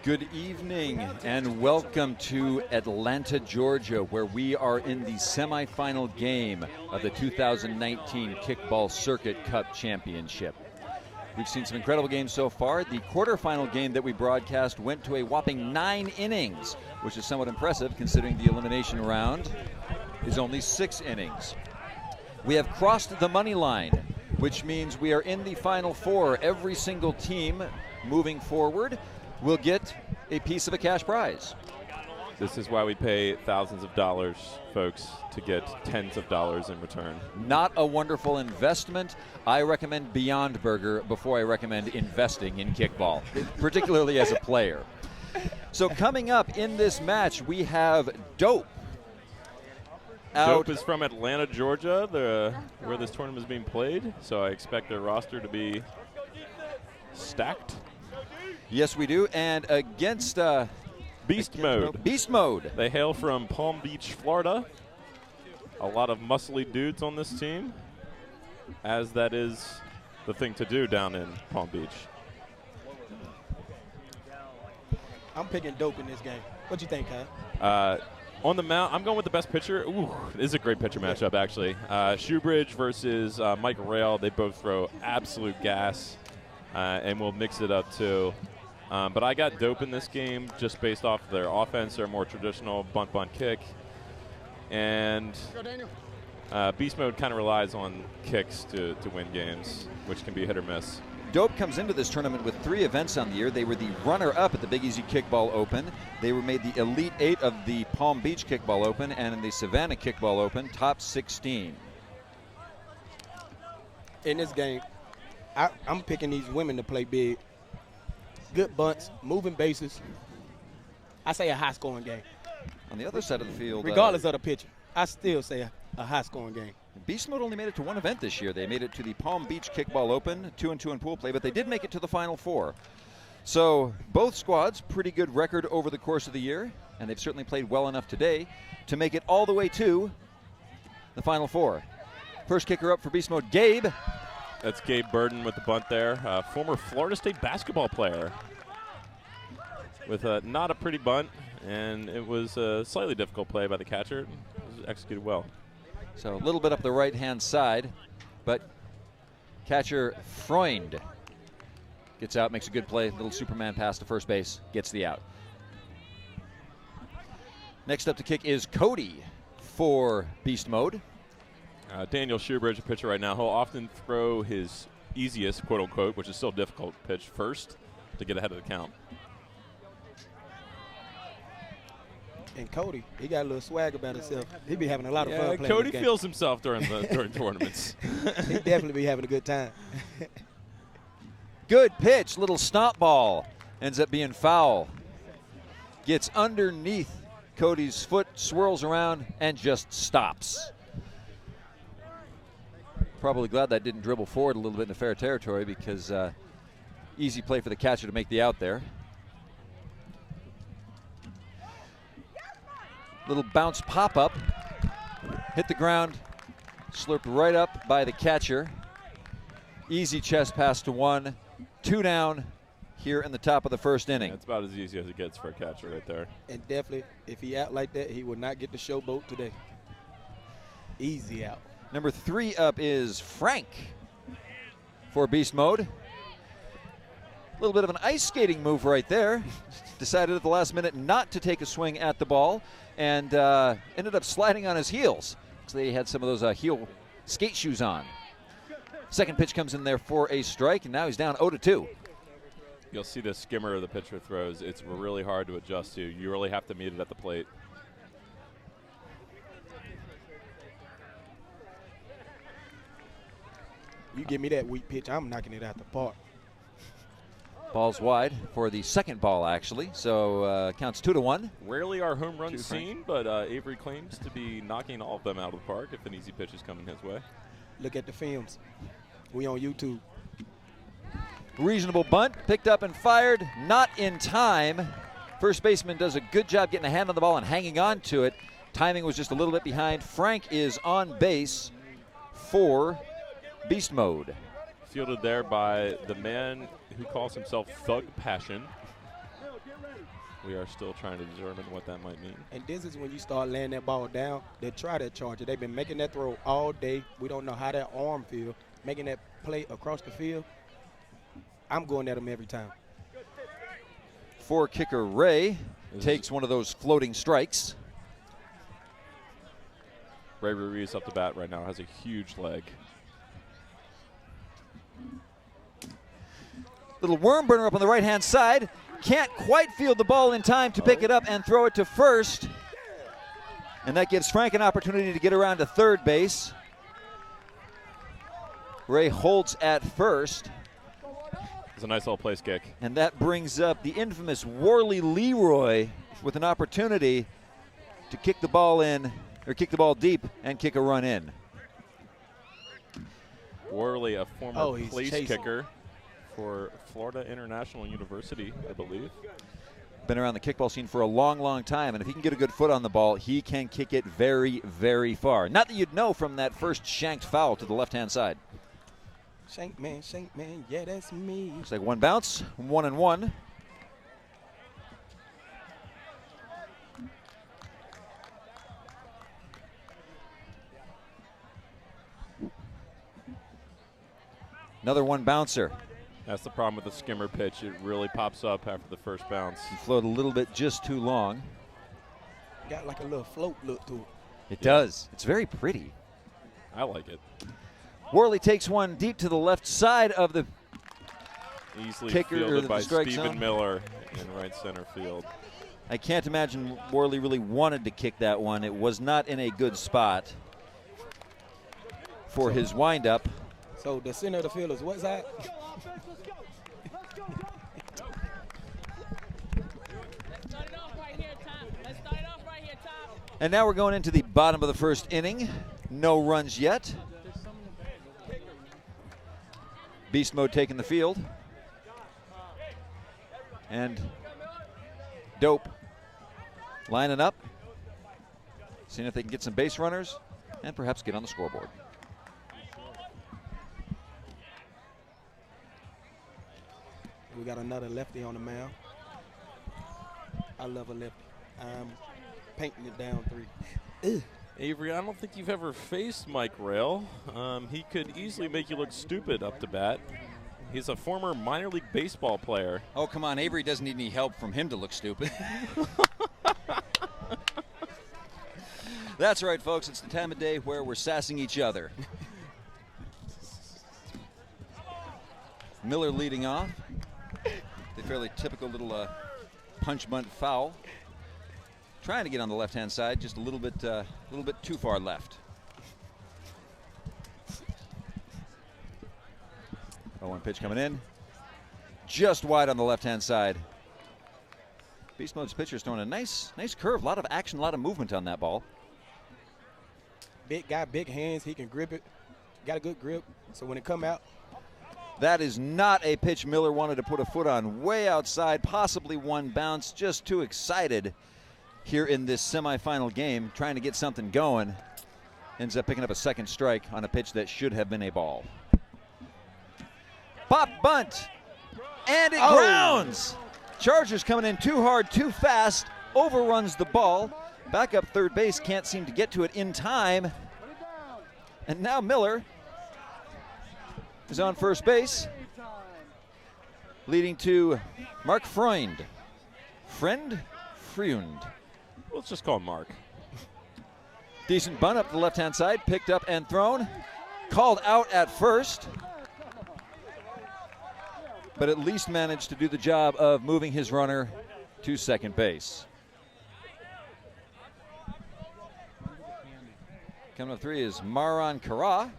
Good evening and welcome to Atlanta, Georgia, where we are in the semifinal game of the 2019 Kickball Circuit Cup Championship. We've seen some incredible games so far. The quarterfinal game that we broadcast went to a whopping 9 innings, which is somewhat impressive considering the elimination round is only 6 innings. We have crossed the money line, which means we are in the Final Four. Every single team moving forward will get a piece of a cash prize. This is why we pay thousands of dollars, folks, to get tens of dollars in return. Not a wonderful investment. I recommend Beyond Burger before I recommend investing in kickball, particularly as a player. So coming up in this match, we have Dope. Dope is from Atlanta, Georgia, where this tournament is being played, so I expect their roster to be stacked. Yes, we do. And against Beastmode. Beastmode. They hail from Palm Beach, Florida. A lot of muscly dudes on this team, as that is the thing to do down in Palm Beach. I'm picking Dope in this game. What you think, Kyle? On the mound, I'm going with the best pitcher. Ooh, this is a great pitcher matchup, actually. Shoebridge versus Mike Rail. They both throw absolute gas, and we'll mix it up, too. But I got Dope in this game just based off their offense. They're more traditional bunt, kick. And Beast Mode kind of relies on kicks to win games, which can be hit or miss. Dope comes into this tournament with 3 events on the year. They were the runner-up at the Big Easy Kickball Open. They were made the Elite 8 of the Palm Beach Kickball Open, and in the Savannah Kickball Open, top 16. In this game, I'm picking these women to play big. Good bunts, moving bases. I say a high-scoring game. On the other side of the field, regardless of the pitcher, I still say a high-scoring game. Beast Mode only made it to 1 event this year. They made it to the Palm Beach Kickball Open, 2-2 in pool play, but they did make it to the Final Four. So both squads, pretty good record over the course of the year, and they've certainly played well enough today to make it all the way to the Final Four. First kicker up for Beast Mode, Gabe. That's Gabe Burden with the bunt there, former Florida State basketball player with not a pretty bunt, and it was a slightly difficult play by the catcher. It was executed well. So a little bit up the right-hand side, but catcher Freund gets out, makes a good play, little Superman pass to first base, gets the out. Next up to kick is Cody for Beast Mode. Daniel Shoebridge, a pitcher right now, he'll often throw his easiest, quote-unquote, which is still difficult, pitch first to get ahead of the count. And Cody, he got a little swag about himself. He be having a lot of fun playing Cody this game. feels himself during tournaments. He definitely be having a good time. Good pitch, little stomp ball. Ends up being foul. Gets underneath Cody's foot, swirls around, and just stops. Probably glad that didn't dribble forward a little bit into fair territory because easy play for the catcher to make the out there. Little bounce pop-up, hit the ground, slurped right up by the catcher. Easy chest pass to 1, 2 down here in the top of the first inning. That's about as easy as it gets for a catcher right there. And definitely, if he out like that, he will not get the showboat today. Easy out. Number 3 up is Frank for Beast Mode. A little bit of an ice skating move right there. Decided at the last minute not to take a swing at the ball and ended up sliding on his heels because they had some of those heel skate shoes on. Second pitch comes in there for a strike, and now he's down 0-2. You'll see the skimmer the pitcher throws. It's really hard to adjust to. You really have to meet it at the plate. You give me that weak pitch, I'm knocking it out the park. Ball's wide for the second ball, actually. So counts 2-1. Rarely are home runs seen, but Avery claims to be knocking all of them out of the park if an easy pitch is coming his way. Look at the films. We on YouTube. Reasonable bunt, picked up and fired, not in time. First baseman does a good job getting a hand on the ball and hanging on to it. Timing was just a little bit behind. Frank is on base for Beast Mode. fielded there by the man who calls himself Thug Passion. We are still trying to determine what that might mean. And this is when you start laying that ball down. They try that charger. They've been making that throw all day. We don't know how that arm feels. Making that play across the field. I'm going at them every time. For kicker Ray takes one of those floating strikes. Ray Ruiz up the bat right now has a huge leg. Little worm burner up on the right-hand side. Can't quite field the ball in time to pick it up and throw it to first. And that gives Frank an opportunity to get around to third base. Ray holds at first. It's a nice little place kick. And that brings up the infamous Worley Leroy with an opportunity to kick the ball in, or kick the ball deep and kick a run in. Worley, a former he's place chasing. kicker for Florida International University, I believe. Been around the kickball scene for a long, long time, and if he can get a good foot on the ball, he can kick it very, very far. Not that you'd know from that first shanked foul to the left-hand side. Shank man, yeah, that's me. Looks like one bounce, 1-1. Another one bouncer. That's the problem with the skimmer pitch. It really pops up after the first bounce. He floated a little bit just too long. Got like a little float look to it. It does. It's very pretty. I like it. Worley takes one deep to the left side of the Easily kicker, or fielded the by strike Stephen zone. Miller in right center field. I can't imagine Worley really wanted to kick that one. It was not in a good spot for his windup. So the center of the field is what side? And now we're going into the bottom of the first inning. No runs yet. Beastmode taking the field. And Dope lining up. Seeing if they can get some base runners and perhaps get on the scoreboard. We got another lefty on the mound. I love a lefty. I'm painting it down 3. Ugh. Avery, I don't think you've ever faced Mike Rail. He could easily make you look stupid up to bat. He's a former minor league baseball player. Oh, come on. Avery doesn't need any help from him to look stupid. That's right, folks. It's the time of day where we're sassing each other. Miller leading off. The fairly typical little punch bunt foul. Trying to get on the left-hand side, just a little bit too far left. Oh, one pitch coming in, just wide on the left-hand side. Beastmode's pitcher's throwing a nice curve, a lot of action, a lot of movement on that ball. Big guy, big hands. He can grip it. Got a good grip. So when it come out, That is not a pitch Miller wanted to put a foot on. Way outside, possibly one bounce. Just too excited here in this semifinal game, trying to get something going. Ends up picking up a second strike on a pitch that should have been a ball. Pop bunt, and it grounds. Chargers coming in too hard, too fast, overruns the ball. Back up third base, can't seem to get to it in time. And now Miller is on first base, leading to Mark Freund. Freund? Let's just call him Mark. Decent bunt up the left-hand side, picked up and thrown. Called out at first, but at least managed to do the job of moving his runner to second base. Coming up 3 is Maran Kara.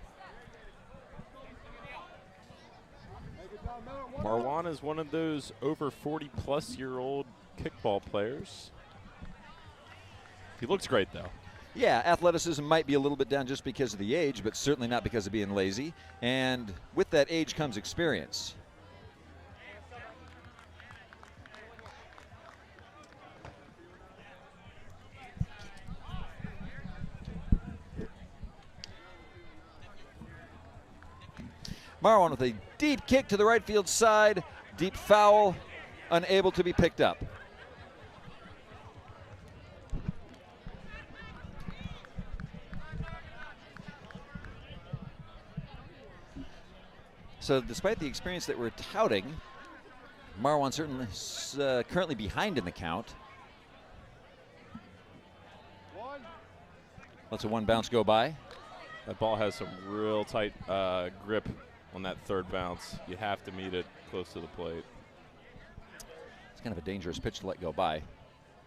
Marwan is one of those over 40-plus-year-old kickball players. He looks great, though. Yeah, athleticism might be a little bit down just because of the age, but certainly not because of being lazy. And with that age comes experience. Marwan with a deep kick to the right field side. Deep foul, unable to be picked up. So despite the experience that we're touting, Marwan certainly is currently behind in the count. Lets a one bounce go by. That ball has some real tight grip on that third bounce. You have to meet it close to the plate. It's kind of a dangerous pitch to let go by.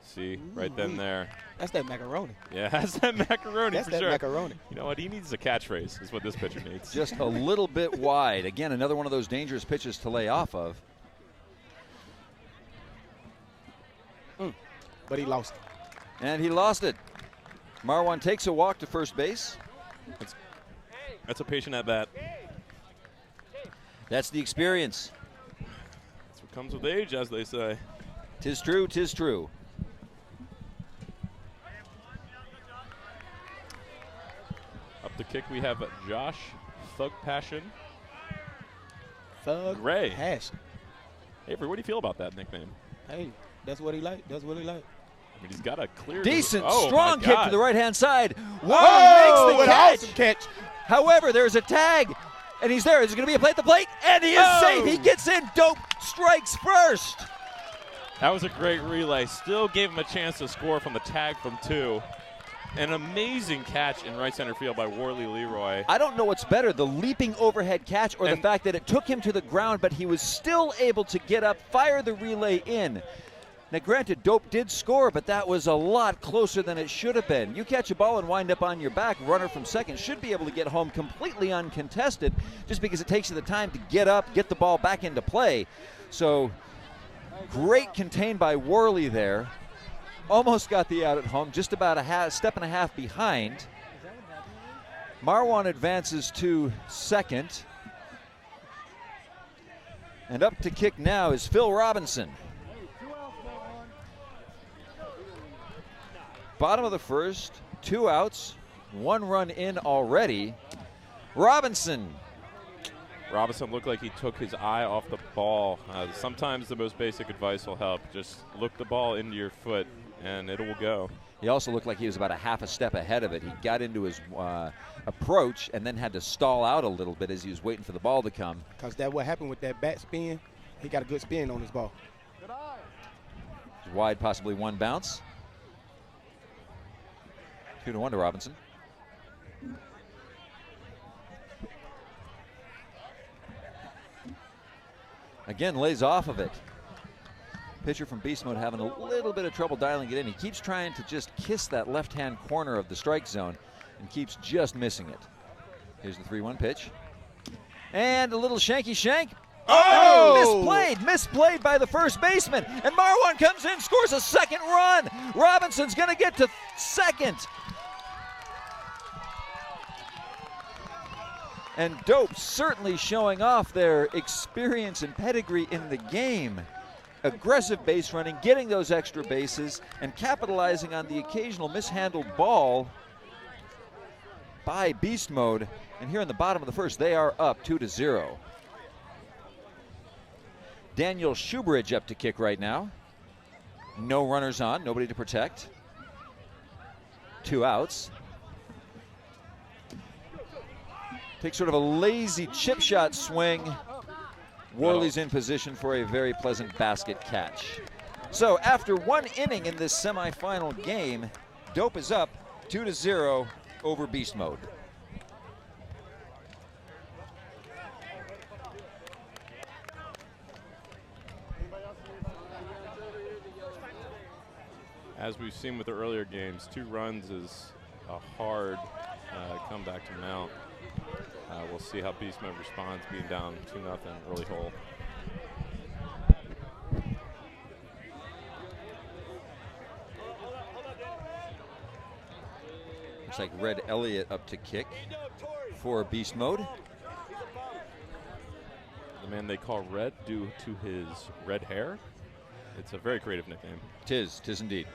See, right then there. That's that macaroni. Yeah, that's that macaroni That's for that sure. macaroni. You know what? He needs a catchphrase is what this pitcher needs. Just a little bit wide. Again, another one of those dangerous pitches to lay off of. But he lost it. And he lost it. Marwan takes a walk to first base. That's a patient at bat. That's the experience. That's what comes with age, as they say. 'Tis true, 'tis true. Up the kick, we have Josh Thug Passion. Thug Gray. Passion. Avery, what do you feel about that nickname? Hey, that's what he like. That's what he like. I mean, he's got a clear. Decent, oh, strong my kick God. to the right-hand side. Whoa, Oh, he makes what the an catch. awesome catch. However, there's a tag, and he's there. Is it going to be a play at the plate? And he is safe. He gets in. Dope strikes first. That was a great relay. Still gave him a chance to score from the tag from two. An amazing catch in right center field by Worley Leroy. I don't know what's better, the leaping overhead catch or the fact that it took him to the ground, but he was still able to get up, fire the relay in. Now, granted, Dope did score, but that was a lot closer than it should have been. You catch a ball and wind up on your back, runner from second should be able to get home completely uncontested just because it takes you the time to get up, get the ball back into play. So, great contained by Worley there. Almost got the out at home, just about a step and a half behind. Marwan advances to second. And up to kick now is Phil Robinson. Bottom of the first, 2 outs, 1 run in already. Robinson. Robinson looked like he took his eye off the ball. Sometimes the most basic advice will help. Just look the ball into your foot and it will go. He also looked like he was about a half a step ahead of it. He got into his approach and then had to stall out a little bit as he was waiting for the ball to come. Because that's what happened with that bat spin. He got a good spin on his ball. Wide, possibly one bounce. 2-1 to Robinson. Again, lays off of it. Pitcher from Beastmode having a little bit of trouble dialing it in. He keeps trying to just kiss that left-hand corner of the strike zone and keeps just missing it. Here's the 3-1 pitch. And a little shanky shank. Oh! Misplayed by the first baseman. And Marwan comes in, scores a second run. Robinson's going to get to second. And Dope certainly showing off their experience and pedigree in the game. Aggressive base running, getting those extra bases, and capitalizing on the occasional mishandled ball by Beast Mode. And here in the bottom of the first, they are up 2-0. Daniel Shoebridge up to kick right now. No runners on, nobody to protect. 2 outs. Takes sort of a lazy chip shot swing. Worley's in position for a very pleasant basket catch. So after 1 inning in this semifinal game, Dope is up 2-0 over Beast Mode. As we've seen with the earlier games, 2 runs is a hard comeback to mount. We'll see how Beast Mode responds, being down 2-0 early hole. Looks like Red Elliott up to kick for Beast Mode. The man they call Red due to his red hair. It's a very creative nickname. Tis indeed.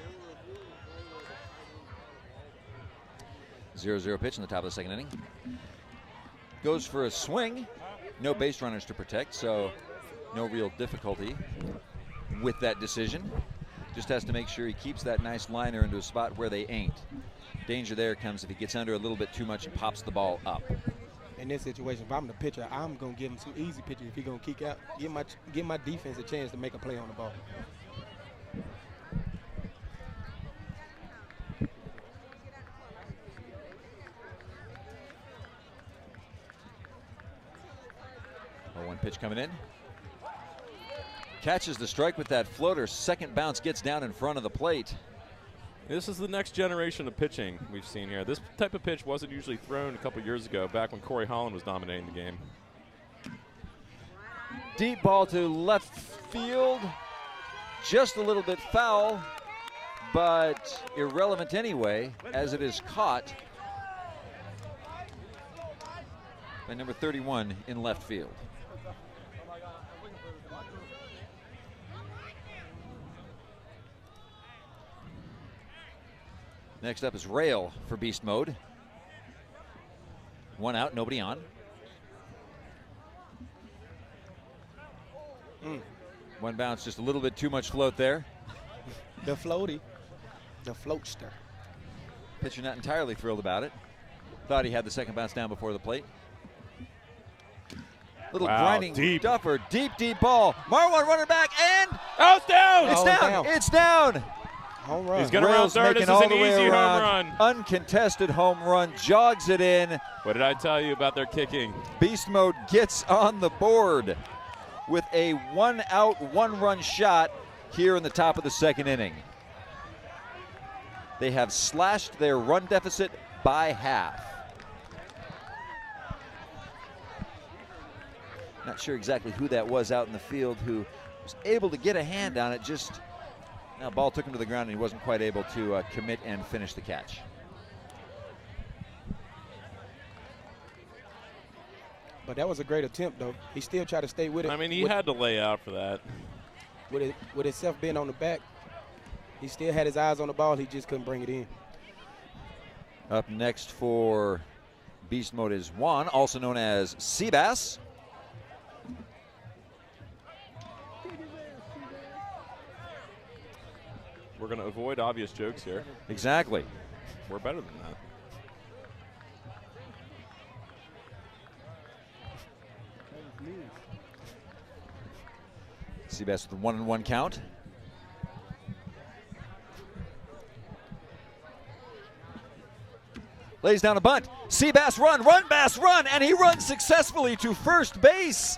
0-0 pitch in the top of the second inning. Goes for a swing. No base runners to protect, so no real difficulty with that decision. Just has to make sure he keeps that nice liner into a spot where they ain't. Danger there comes if he gets under a little bit too much and pops the ball up. In this situation, if I'm the pitcher, I'm going to give him some easy pitches if he's going to kick out. Give my defense a chance to make a play on the ball. One pitch coming in. Catches the strike with that floater. Second bounce gets down in front of the plate. This is the next generation of pitching we've seen here. This type of pitch wasn't usually thrown a couple years ago, back when Corey Holland was dominating the game. Deep ball to left field. Just a little bit foul, but irrelevant anyway, as it is caught by number 31 in left field. Next up is Rail for Beast Mode. One out, nobody on. One bounce, just a little bit too much float there. The floaty, the floatster. Pitcher not entirely thrilled about it. Thought he had the second bounce down before the plate. Little grinding deep. duffer, deep ball. Marwan runner back and Oh, it's down! it's Oh, down. down. It's down. Home run. He's going to round Rails third. making This is all an the way easy home around. run. Uncontested home run, jogs it in. What did I tell you about their kicking? Beast Mode gets on the board with a 1-out, 1-run shot here in the top of the second inning. They have slashed their run deficit by half. Not sure exactly who that was out in the field who was able to get a hand on it. Just now, ball took him to the ground and he wasn't quite able to commit and finish the catch. But that was a great attempt, though. He still tried to stay with it. I mean, he had to lay out for that. With himself being on the back, he still had his eyes on the ball. He just couldn't bring it in. Up next for Beast Mode is Juan, also known as Seabass. We're going to avoid obvious jokes here. Exactly. We're better than that. Seabass with a 1-1 count. Lays down a bunt. Seabass run, Bass run, and he runs successfully to first base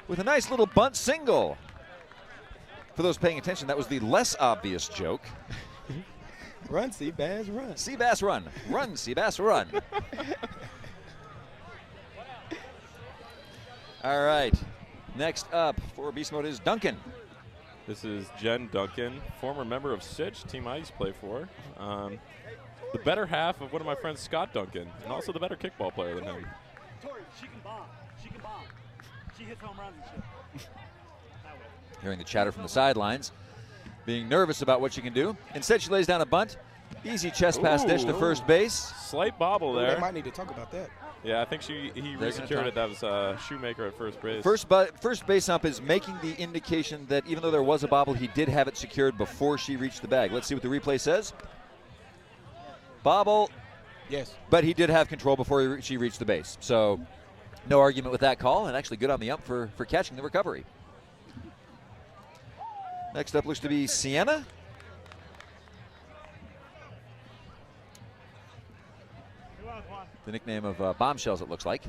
with a nice little bunt single. For those paying attention, that was the less obvious joke. Run, Seabass, run. Seabass run. Run, Seabass run. All right. Next up for Beast Mode is Duncan. This is Jen Duncan, former member of Sitch, team I used to play for. The better half of one of my friends, Scott Duncan, and also the better kickball player than him. Tori, she can bomb. She can bomb. She hits home runs and shit. Hearing the chatter from the sidelines, being nervous about what she can do. Instead, she lays down a bunt. Easy chest pass dish to first base. Slight bobble Ooh, there. they might need to talk about that. Yeah, I think he resecured it. That was Shoemaker at first base. First base ump is making the indication that even though there was a bobble, he did have it secured before she reached the bag. Let's see what the replay says. Bobble. Yes. But he did have control before she reached the base. So no argument with that call, and actually good on the ump for catching the recovery. Next up looks to be Sienna. The nickname of Bombshells, it looks like.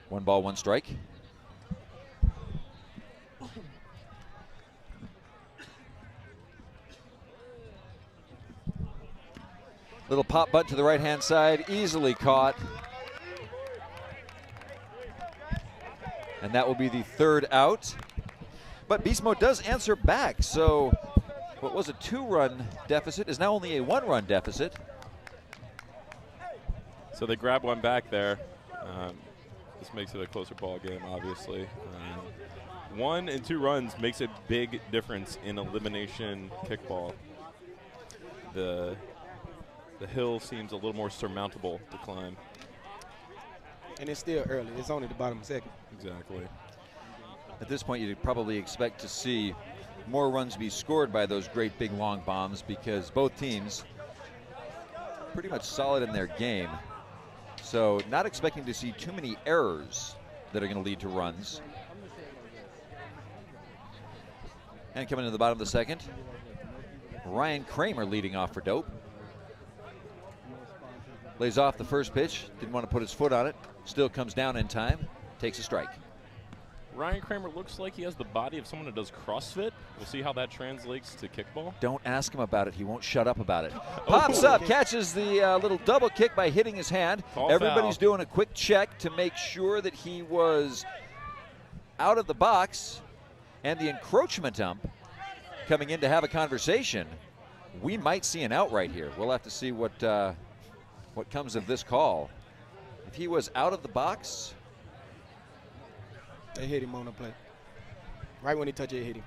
One ball, one strike. Little pop butt to the right-hand side, easily caught. And that will be the third out. But Beast Mode does answer back, so what was a 2-run deficit is now only a 1-run deficit. So they grab one back there. This makes it a closer ball game, obviously. 1 and 2 runs makes a big difference in elimination kickball. The the hill seems a little more surmountable to climb. And it's still early. It's only the bottom second. Exactly. At this point, you'd probably expect to see more runs be scored by those great big long bombs because both teams pretty much solid in their game. So not expecting to see too many errors that are going to lead to runs. And coming to the bottom of the second, Ryan Kramer leading off for Dope. Lays off the first pitch, didn't want to put his foot on it, still comes down in time, takes a strike. Ryan Kramer looks like he has the body of someone that does CrossFit. We'll see how that translates to kickball. Don't ask him about it. He won't shut up about it. Pops up, catches the little double kick by hitting his hand. Call Everybody's foul. doing a quick check to make sure that he was out of the box. And the encroachment ump coming in to have a conversation. We might see an out right here. We'll have to see what comes of this call. If he was out of the box, They hit him on the plate. Right when he touched it, hit him.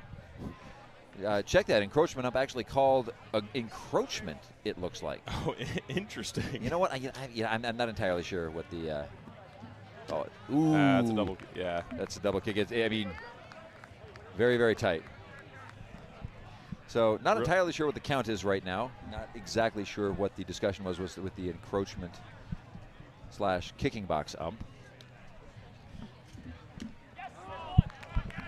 check that. Encroachment ump actually called encroachment, it looks like. Oh, interesting. You know what? I'm not entirely sure what the call it. Ooh, That's a double. Yeah. That's a double kick. I mean, very, very tight. So not entirely sure what the count is right now. Not exactly sure what the discussion was with the encroachment / kicking box ump.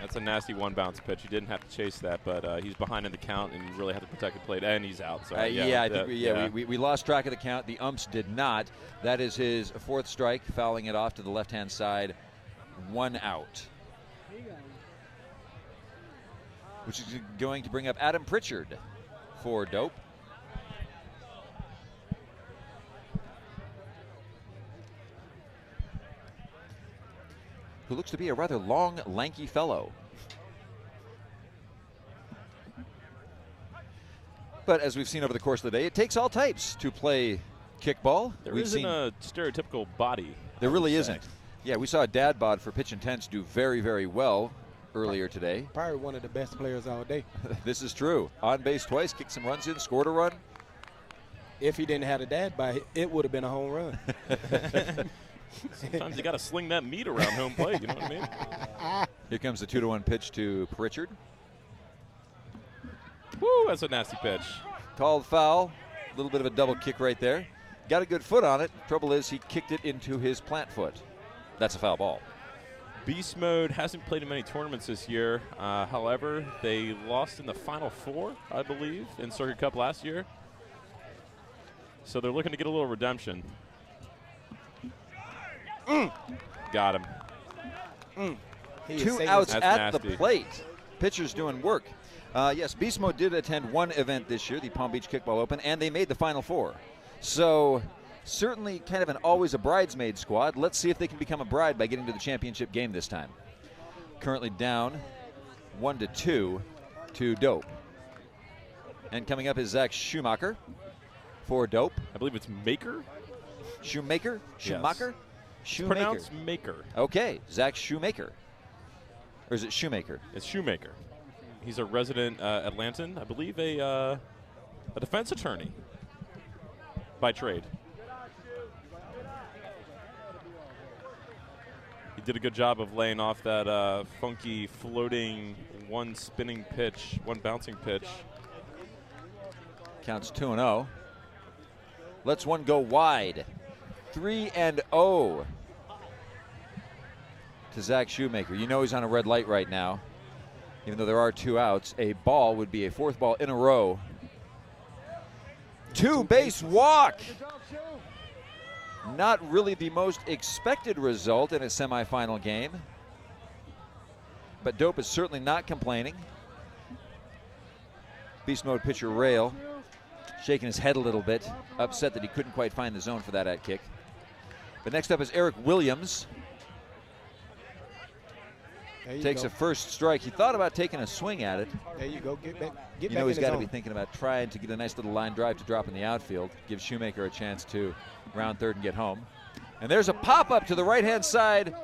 That's a nasty one bounce pitch. You didn't have to chase that, but he's behind in the count, and you really have to protect the plate, and he's out. So I think we lost track of the count. The umps did not. That is his fourth strike, fouling it off to the left-hand side. 1 out. Which is going to bring up Adam Pritchard for Dope. Who looks to be a rather long, lanky fellow. But as we've seen over the course of the day, it takes all types to play kickball. There isn't a stereotypical body. There really isn't. Yeah, we saw Dad Bod for Pitch Intense do very, very well earlier today. Probably one of the best players all day. This is true. On base twice, kicked some runs in, scored a run. If he didn't have a dad by, it would have been a home run. Sometimes you got to sling that meat around home plate, you know what I mean? Here comes the 2-1 pitch to Pritchard. Woo, that's a nasty pitch. Called foul. A little bit of a double kick right there. Got a good foot on it. Trouble is he kicked it into his plant foot. That's a foul ball. Beastmode hasn't played in many tournaments this year. However, they lost in the Final Four, I believe, in Circuit Cup last year. So they're looking to get a little redemption. Got him. 2 outs That's at nasty. the plate. Pitcher's doing work. Yes, Beastmode did attend one event this year, the Palm Beach Kickball Open, and they made the Final Four. So certainly kind of an always a bridesmaid squad. Let's see if they can become a bride by getting to the championship game this time. Currently down 1-2 to Dope. And coming up is Zach Shoemaker for Dope. I believe it's Maker. Shoemaker? Shoemaker? Shoemaker. Pronounced Maker. Okay, Zach Shoemaker. Or is it Shoemaker? It's Shoemaker. He's a resident Atlantan, I believe a defense attorney by trade. He did a good job of laying off that funky, floating, one spinning pitch, one bouncing pitch. Counts 2-0. Lets one go wide. 3-0 to Zach Shoemaker. You know he's on a red light right now. Even though there are 2 outs, a ball would be a 4th ball in a row. 2-base walk. Not really the most expected result in a semifinal game. But Dope is certainly not complaining. Beast Mode pitcher Rail shaking his head a little bit, upset that he couldn't quite find the zone for that at kick. But next up is Eric Williams. Takes a first strike. He thought about taking a swing at it. There you go. Get back. You know he's got to be thinking about trying to get a nice little line drive to drop in the outfield. Give Shoemaker a chance to round third and get home. And there's a pop-up to the right-hand side.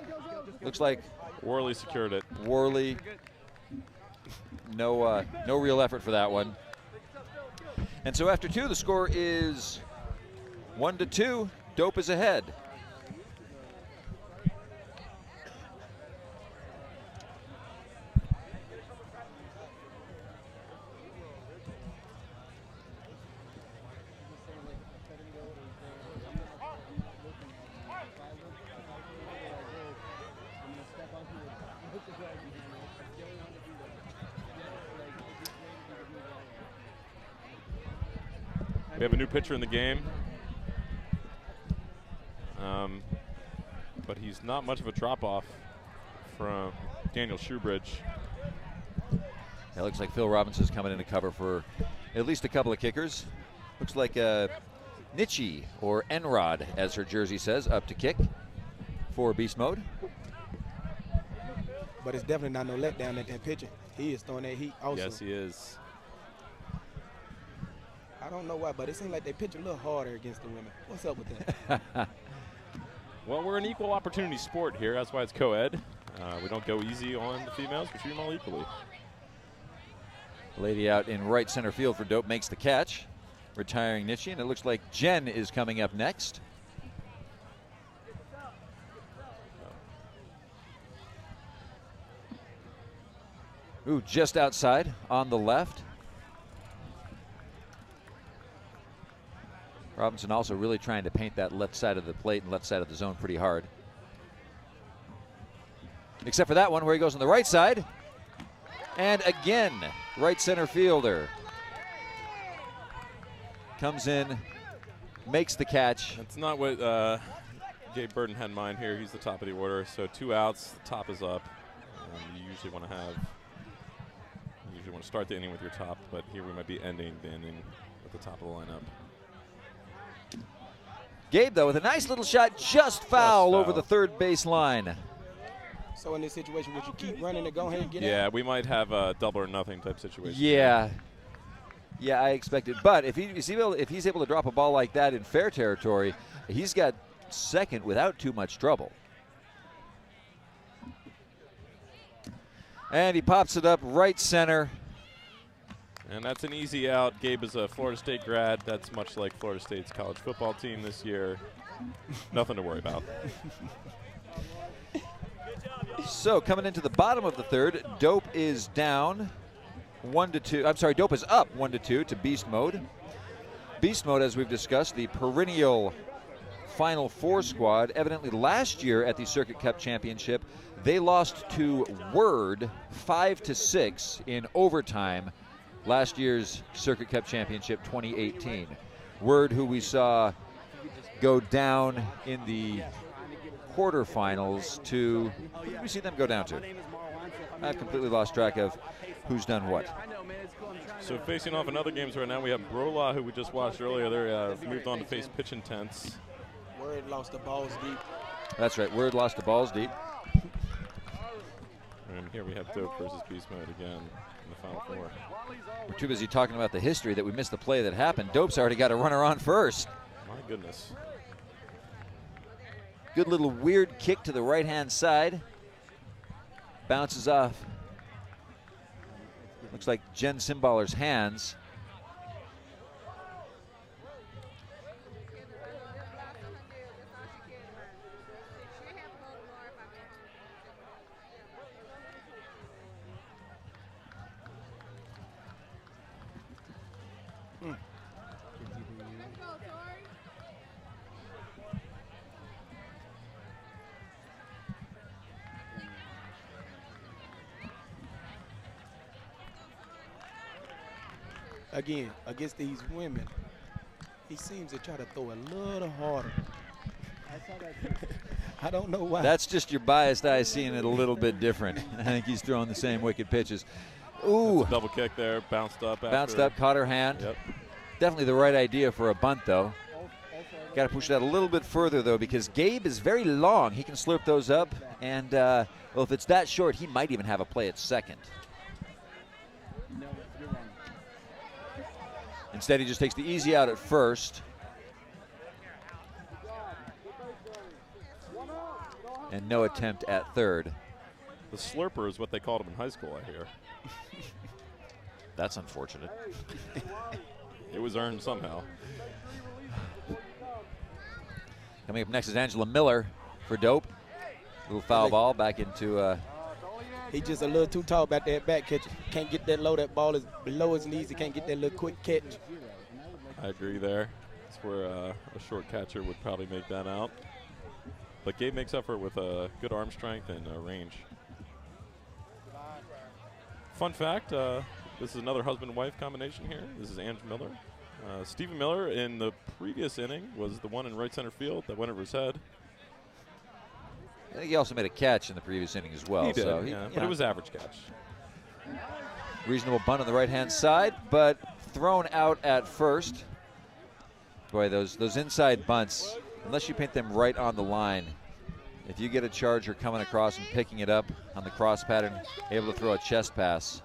Looks like Worley secured it. Worley, no real effort for that one. And so after 2, the score is 1-2. Dope is ahead. We have a new pitcher in the game, but he's not much of a drop-off from Daniel Shoebridge. It looks like Phil Robinson's coming in to cover for at least a couple of kickers. Looks like Nietzsche, or Enrod, as her jersey says, up to kick for Beast Mode. But it's definitely not no letdown at that pitcher. He is throwing that heat also. Yes, he is. I don't know why, but it seems like they pitch a little harder against the women. What's up with that? Well, we're an equal opportunity sport here. That's why it's co-ed. We don't go easy on the females. We treat them all equally. Lady out in right center field for Dope makes the catch, retiring Nietzsche, and it looks like Jen is coming up next. Ooh, just outside on the left. Robinson also really trying to paint that left side of the plate and left side of the zone pretty hard. Except for that one where he goes on the right side. And again, right center fielder comes in, makes the catch. That's not what Gabe Burton had in mind here. He's the top of the order. So 2 outs, the top is up. You usually want to start the inning with your top, but here we might be ending the inning at the top of the lineup. Gabe, though, with a nice little shot, just foul over the third base line. So in this situation, would you keep running to go ahead and get out? Yeah, we might have a double or nothing type situation. Yeah. Yeah, I expected. But if he's able to drop a ball like that in fair territory, he's got second without too much trouble. And he pops it up right center. And that's an easy out. Gabe is a Florida State grad. That's much like Florida State's college football team this year. Nothing to worry about. So coming into the bottom of the third, Dope is down 1-2. I'm sorry, Dope is up 1-2 to Beast Mode. Beast Mode, as we've discussed, the perennial Final Four squad. Evidently last year at the Circuit Cup Championship, they lost to Word 5-6 in overtime. Last year's Circuit Cup Championship 2018. Word, who we saw go down in the quarterfinals to, who did we see them go down to? I've completely lost track of who's done what. So facing off in other games right now, we have Brola, who we just watched earlier. They're moved on to face Pitch Intense. Word lost the balls deep. That's right, Word lost the balls deep. And here we have Dope versus Beast Mode again in the Final Four. We're too busy talking about the history that we missed the play that happened. Dope's already got a runner on first. My goodness. Good little weird kick to the right-hand side. Bounces off. Looks like Jen Simballer's hands. Again, against these women, he seems to try to throw a little harder. I don't know why. That's just your biased eye seeing it a little bit different. I think he's throwing the same wicked pitches. Ooh. Double kick there, bounced up. Bounced up, caught her hand. Yep. Definitely the right idea for a bunt, though. Got to push that a little bit further, though, because Gabe is very long. He can slurp those up, and, well, if it's that short, he might even have a play at second. Instead, he just takes the easy out at first. And no attempt at third. The slurper is what they called him in high school, I hear. That's unfortunate. It was earned somehow. Coming up next is Angela Miller for Dope. Little foul ball back into. He just a little too tall about that back catch. Can't get that low. That ball is below his knees. He can't get that little quick catch. I agree there. That's where a short catcher would probably make that out. But Gabe makes up for it with good arm strength and range. Fun fact, this is another husband-wife combination here. This is Ange Miller. Stephen Miller in the previous inning was the one in right center field that went over his head. I think he also made a catch in the previous inning as well. He did, so but it was average catch. Reasonable bunt on the right-hand side, but thrown out at first. Boy, those inside bunts, unless you paint them right on the line, if you get a charger coming across and picking it up on the cross pattern, able to throw a chest pass,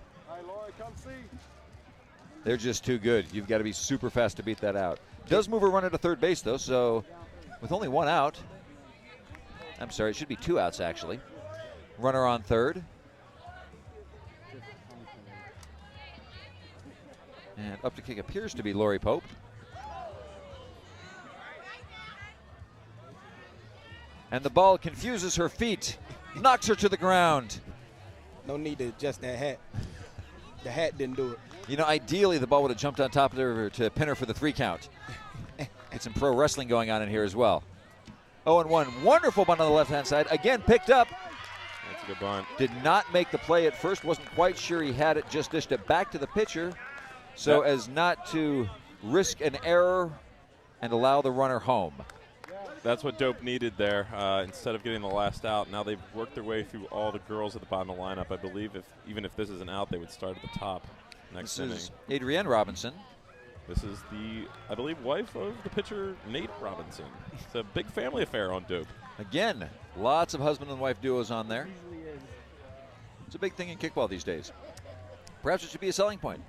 they're just too good. You've got to be super fast to beat that out. Does move a runner to third base, though, so with only one out, I'm sorry, it should be 2 outs, actually. Runner on third. And up to kick appears to be Lori Pope. And the ball confuses her feet, knocks her to the ground. No need to adjust that hat. The hat didn't do it. You know, ideally the ball would have jumped on top of her to pin her for the 3 count. Get some pro wrestling going on in here as well. 0-1, wonderful bunt on the left-hand side. Again, picked up. That's a good bunt. Did not make the play at first. Wasn't quite sure he had it. Just dished it back to the pitcher so as not to risk an error and allow the runner home. That's what Dope needed there. Instead of getting the last out, now they've worked their way through all the girls at the bottom of the lineup. I believe even if this is an out, they would start at the top next inning. This is Adrienne Robinson. This is the, I believe, wife of the pitcher, Nate Robinson. It's a big family affair on Dope. Again, lots of husband and wife duos on there. It's a big thing in kickball these days. Perhaps it should be a selling point.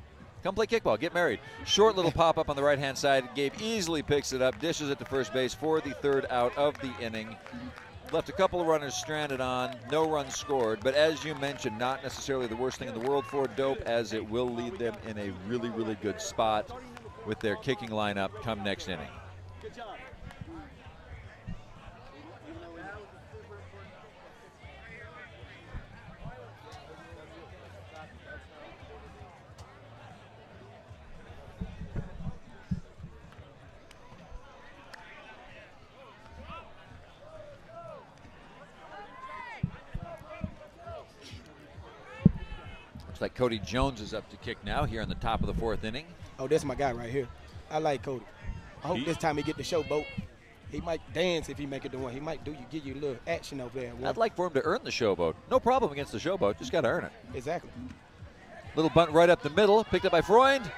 Come play kickball, get married. Short little pop-up on the right-hand side. Gabe easily picks it up, dishes it to first base for the 3rd out of the inning. Left a couple of runners stranded on, no runs scored, but as you mentioned, not necessarily the worst thing in the world for Dope, as it will lead them in a really, really good spot with their kicking lineup come next inning. Good job. Looks like Cody Jones is up to kick now here in the top of the 4th inning. Oh, that's my guy right here. I like Cody. I hope this time he get the showboat. He might dance if he make it to one. He might give you a little action over there. I'd like for him to earn the showboat. No problem against the showboat, just got to earn it. Exactly. Little bunt right up the middle, picked up by Freund.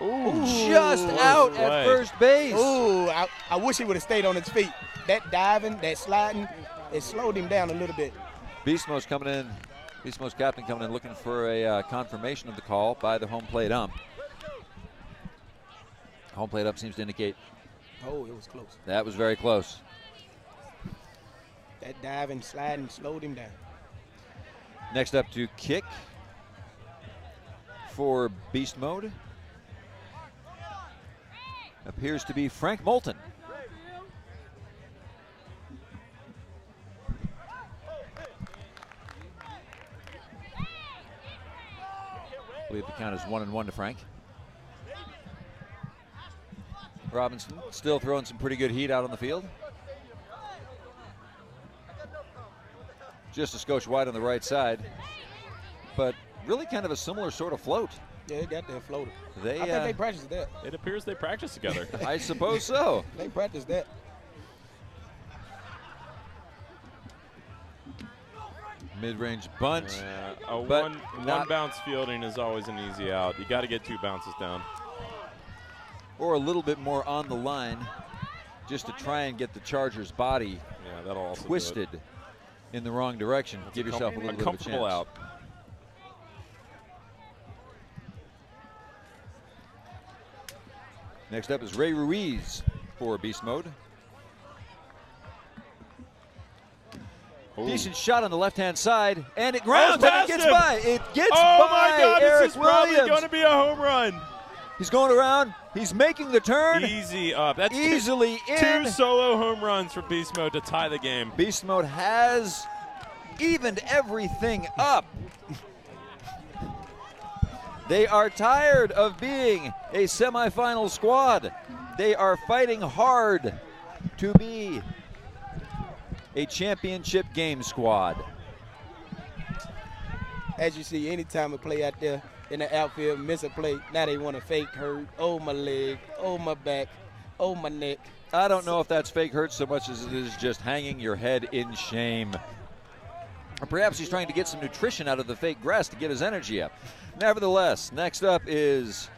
Ooh, just out at first base. Ooh, I wish he would have stayed on his feet. That diving, that sliding, it slowed him down a little bit. Beastmode's coming in. Beastmode's captain coming in looking for a confirmation of the call by the home plate ump. Home plate up seems to indicate. Oh, it was close. That was very close. That diving, sliding slowed him down. Next up to kick for Beast Mode appears to be Frank Moulton. I believe the count is 1-1 to Frank. Robinson still throwing some pretty good heat out on the field. Just a skosh wide on the right side, but really kind of a similar sort of float. Yeah, they got that floater. I think they practiced that. It appears they practice together. I suppose so. They practiced that. Mid-range bunt. One bounce fielding is always an easy out. You got to get 2 bounces down. Or a little bit more on the line just to try and get the Chargers' body that'll also twisted in the wrong direction. Give yourself a little bit of a comfortable chance. out. Next up is Ray Ruiz for Beast Mode. Ooh. Decent shot on the left-hand side, and it grounds, and it gets by. It gets Oh by my God, Eric this is probably Williams. going to be a home run. He's going around, He's making the turn. Easy up. That's Easily in. 2 solo home runs for Beast Mode to tie the game. Beast Mode has evened everything up. They are tired of being a semifinal squad. They are fighting hard to be a championship game squad. As you see, anytime we play out there in the outfield, miss a play, now they want to fake hurt. Oh, my leg. Oh, my back. Oh, my neck. I don't know if that's fake hurt so much as it is just hanging your head in shame. Or perhaps he's trying to get some nutrition out of the fake grass to get his energy up. Nevertheless, next up is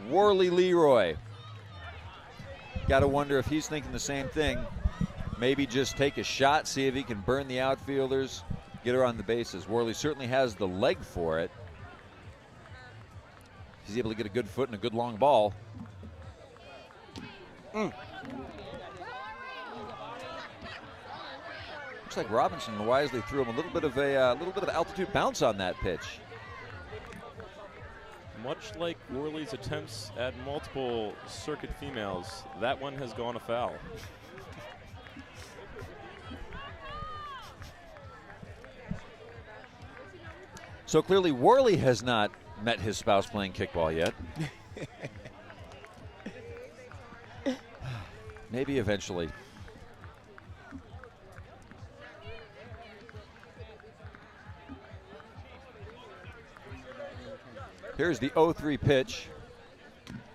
Worley Leroy. Got to wonder if he's thinking the same thing. Maybe just take a shot, see if he can burn the outfielders, get her on the bases. Worley certainly has the leg for it. He's able to get a good foot and a good long ball. Looks like Robinson wisely threw him a little bit of altitude bounce on that pitch. Much like Worley's attempts at multiple circuit females, that one has gone afoul. So clearly Worley has not met his spouse playing kickball yet. Maybe eventually. Here's the 0-3 pitch.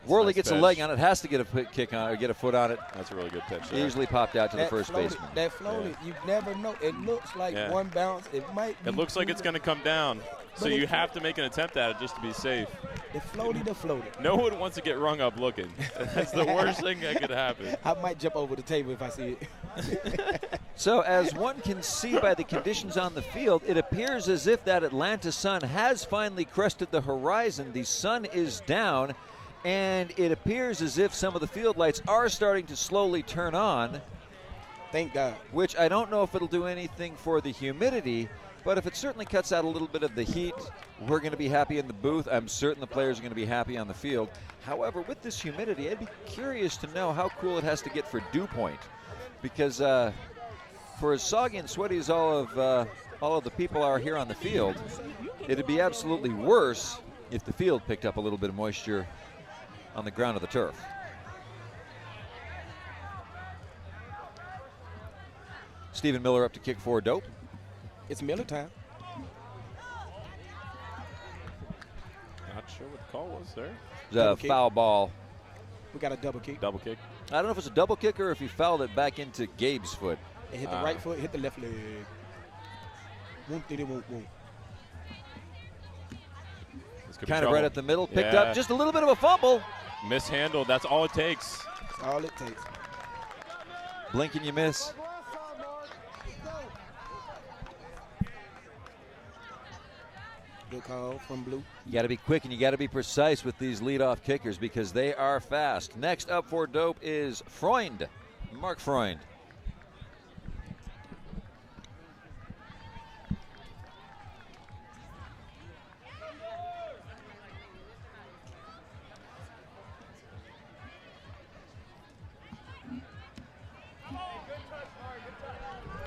Worley nice gets pitch. a leg on it, has to get a kick on or get a foot on it. That's a really good pitch there. Easily popped out to the first baseman. That floated, you never know. It looks like one bounce. It might be. It looks like it's going to come down, so you have to make an attempt at it just to be safe. The floaty. No one wants to get rung up looking. That's the worst thing that could happen. I might jump over the table if I see it. So as one can see by the conditions on the field, it appears as if that Atlanta sun has finally crested the horizon. The sun is down, and it appears as if some of the field lights are starting to slowly turn on. Thank God. Which I don't know if it'll do anything for the humidity, but if it certainly cuts out a little bit of the heat, we're going to be happy in the booth. I'm certain the players are going to be happy on the field. However, with this humidity, I'd be curious to know how cool it has to get for dew point, because for as soggy and sweaty as all of the people are here on the field, it'd be absolutely worse if the field picked up a little bit of moisture on the ground of the turf. Stephen Miller up to kick for Dope. It's Miller time. Not sure what the call was there. It was a foul ball. We got a double kick. Double kick. I don't know if it's a double kick or if he fouled it back into Gabe's foot. It hit the right foot, hit the left leg. Kind of right at the middle. Picked up just a little bit of a fumble. Mishandled. That's all it takes. That's all it takes. Blink and you miss. Good call from Blue. You got to be quick and you got to be precise with these leadoff kickers because they are fast. Next up for Dope is Freund, Mark Freund.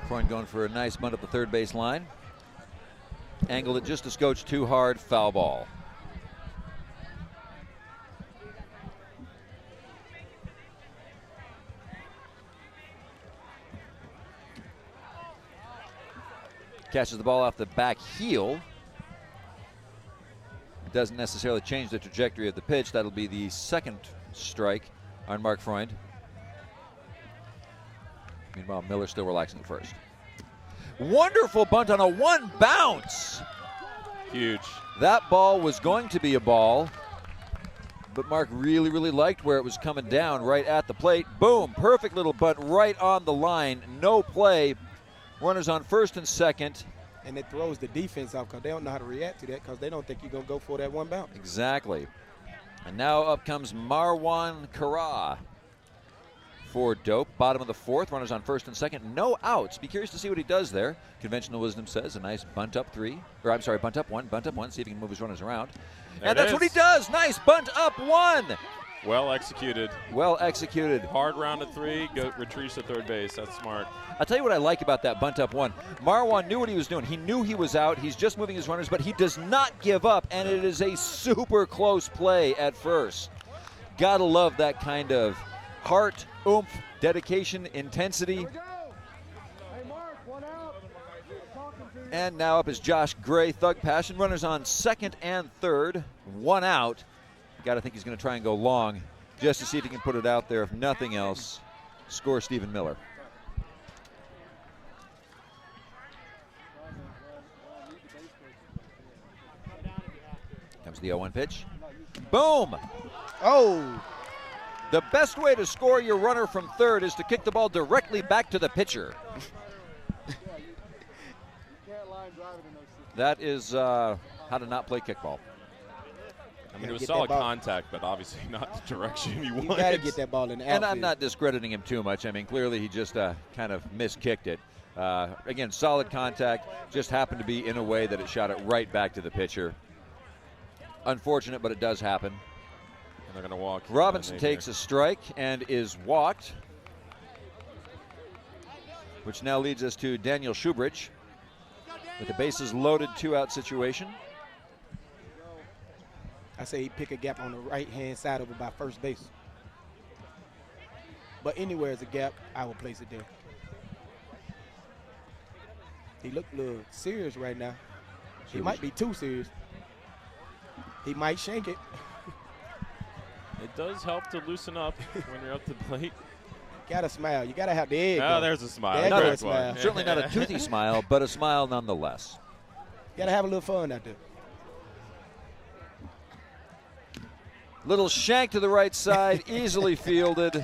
Freund going for a nice bunt at the third base line. Angled it just a scotch too hard, foul ball. Catches the ball off the back heel. Doesn't necessarily change the trajectory of the pitch. That'll be the second strike on Mark Freund. Meanwhile, Miller still relaxing at first. Wonderful bunt on a one bounce. Huge. That ball was going to be a ball, but Mark really, really liked where it was coming down right at the plate. Boom, perfect little bunt right on the line. No play. Runners on first and second. And it throws the defense off because they don't know how to react to that because they don't think you're going to go for that one bounce. Exactly. And now up comes Marwan Kara for Dope. Bottom of the fourth, runners on first and second, no outs. Be curious to see what he does there. Conventional wisdom says a nice bunt up three, or I'm sorry, bunt up one, see if he can move his runners around. There and that's what he does. Nice bunt up one. Well executed. Well executed. Hard round at three, retreats to third base. That's smart. I'll tell you what I like about that bunt up one. Marwan knew what he was doing. He knew he was out. He's just moving his runners, but he does not give up, and it is a super close play at first. Gotta love that kind of heart, oomph, dedication, intensity. And now up is Josh Gray, Thug Passion. Runners on second and third, one out. Gotta think he's gonna try and go long just to see if he can put it out there. If nothing else, score Stephen Miller. Comes the 0-1 pitch. Boom! Oh! The best way to score your runner from third is to kick the ball directly back to the pitcher. That is how to not play kickball. I mean, it was solid contact, but obviously not the direction you wanted. You got to get that ball in the outfield. And I'm not discrediting him too much. I mean, clearly he just kind of miskicked it. Again, solid contact, just happened to be in a way that it shot it right back to the pitcher. Unfortunate, but it does happen. And they're going to walk. Robinson takes a strike and is walked, which now leads us to Daniel Shoebridge with the bases loaded, 2-out situation. I say he pick a gap on the right-hand side of about first base. But anywhere is a gap, I will place it there. He looked a little serious right now. He might be too serious. He might shank it. It does help to loosen up when you're up to the plate. Got to smile. You got to have the egg. Oh, there's a smile. There goes a smile. Certainly not a toothy smile, but a smile nonetheless. Got to have a little fun out there. Little shank to the right side, easily fielded.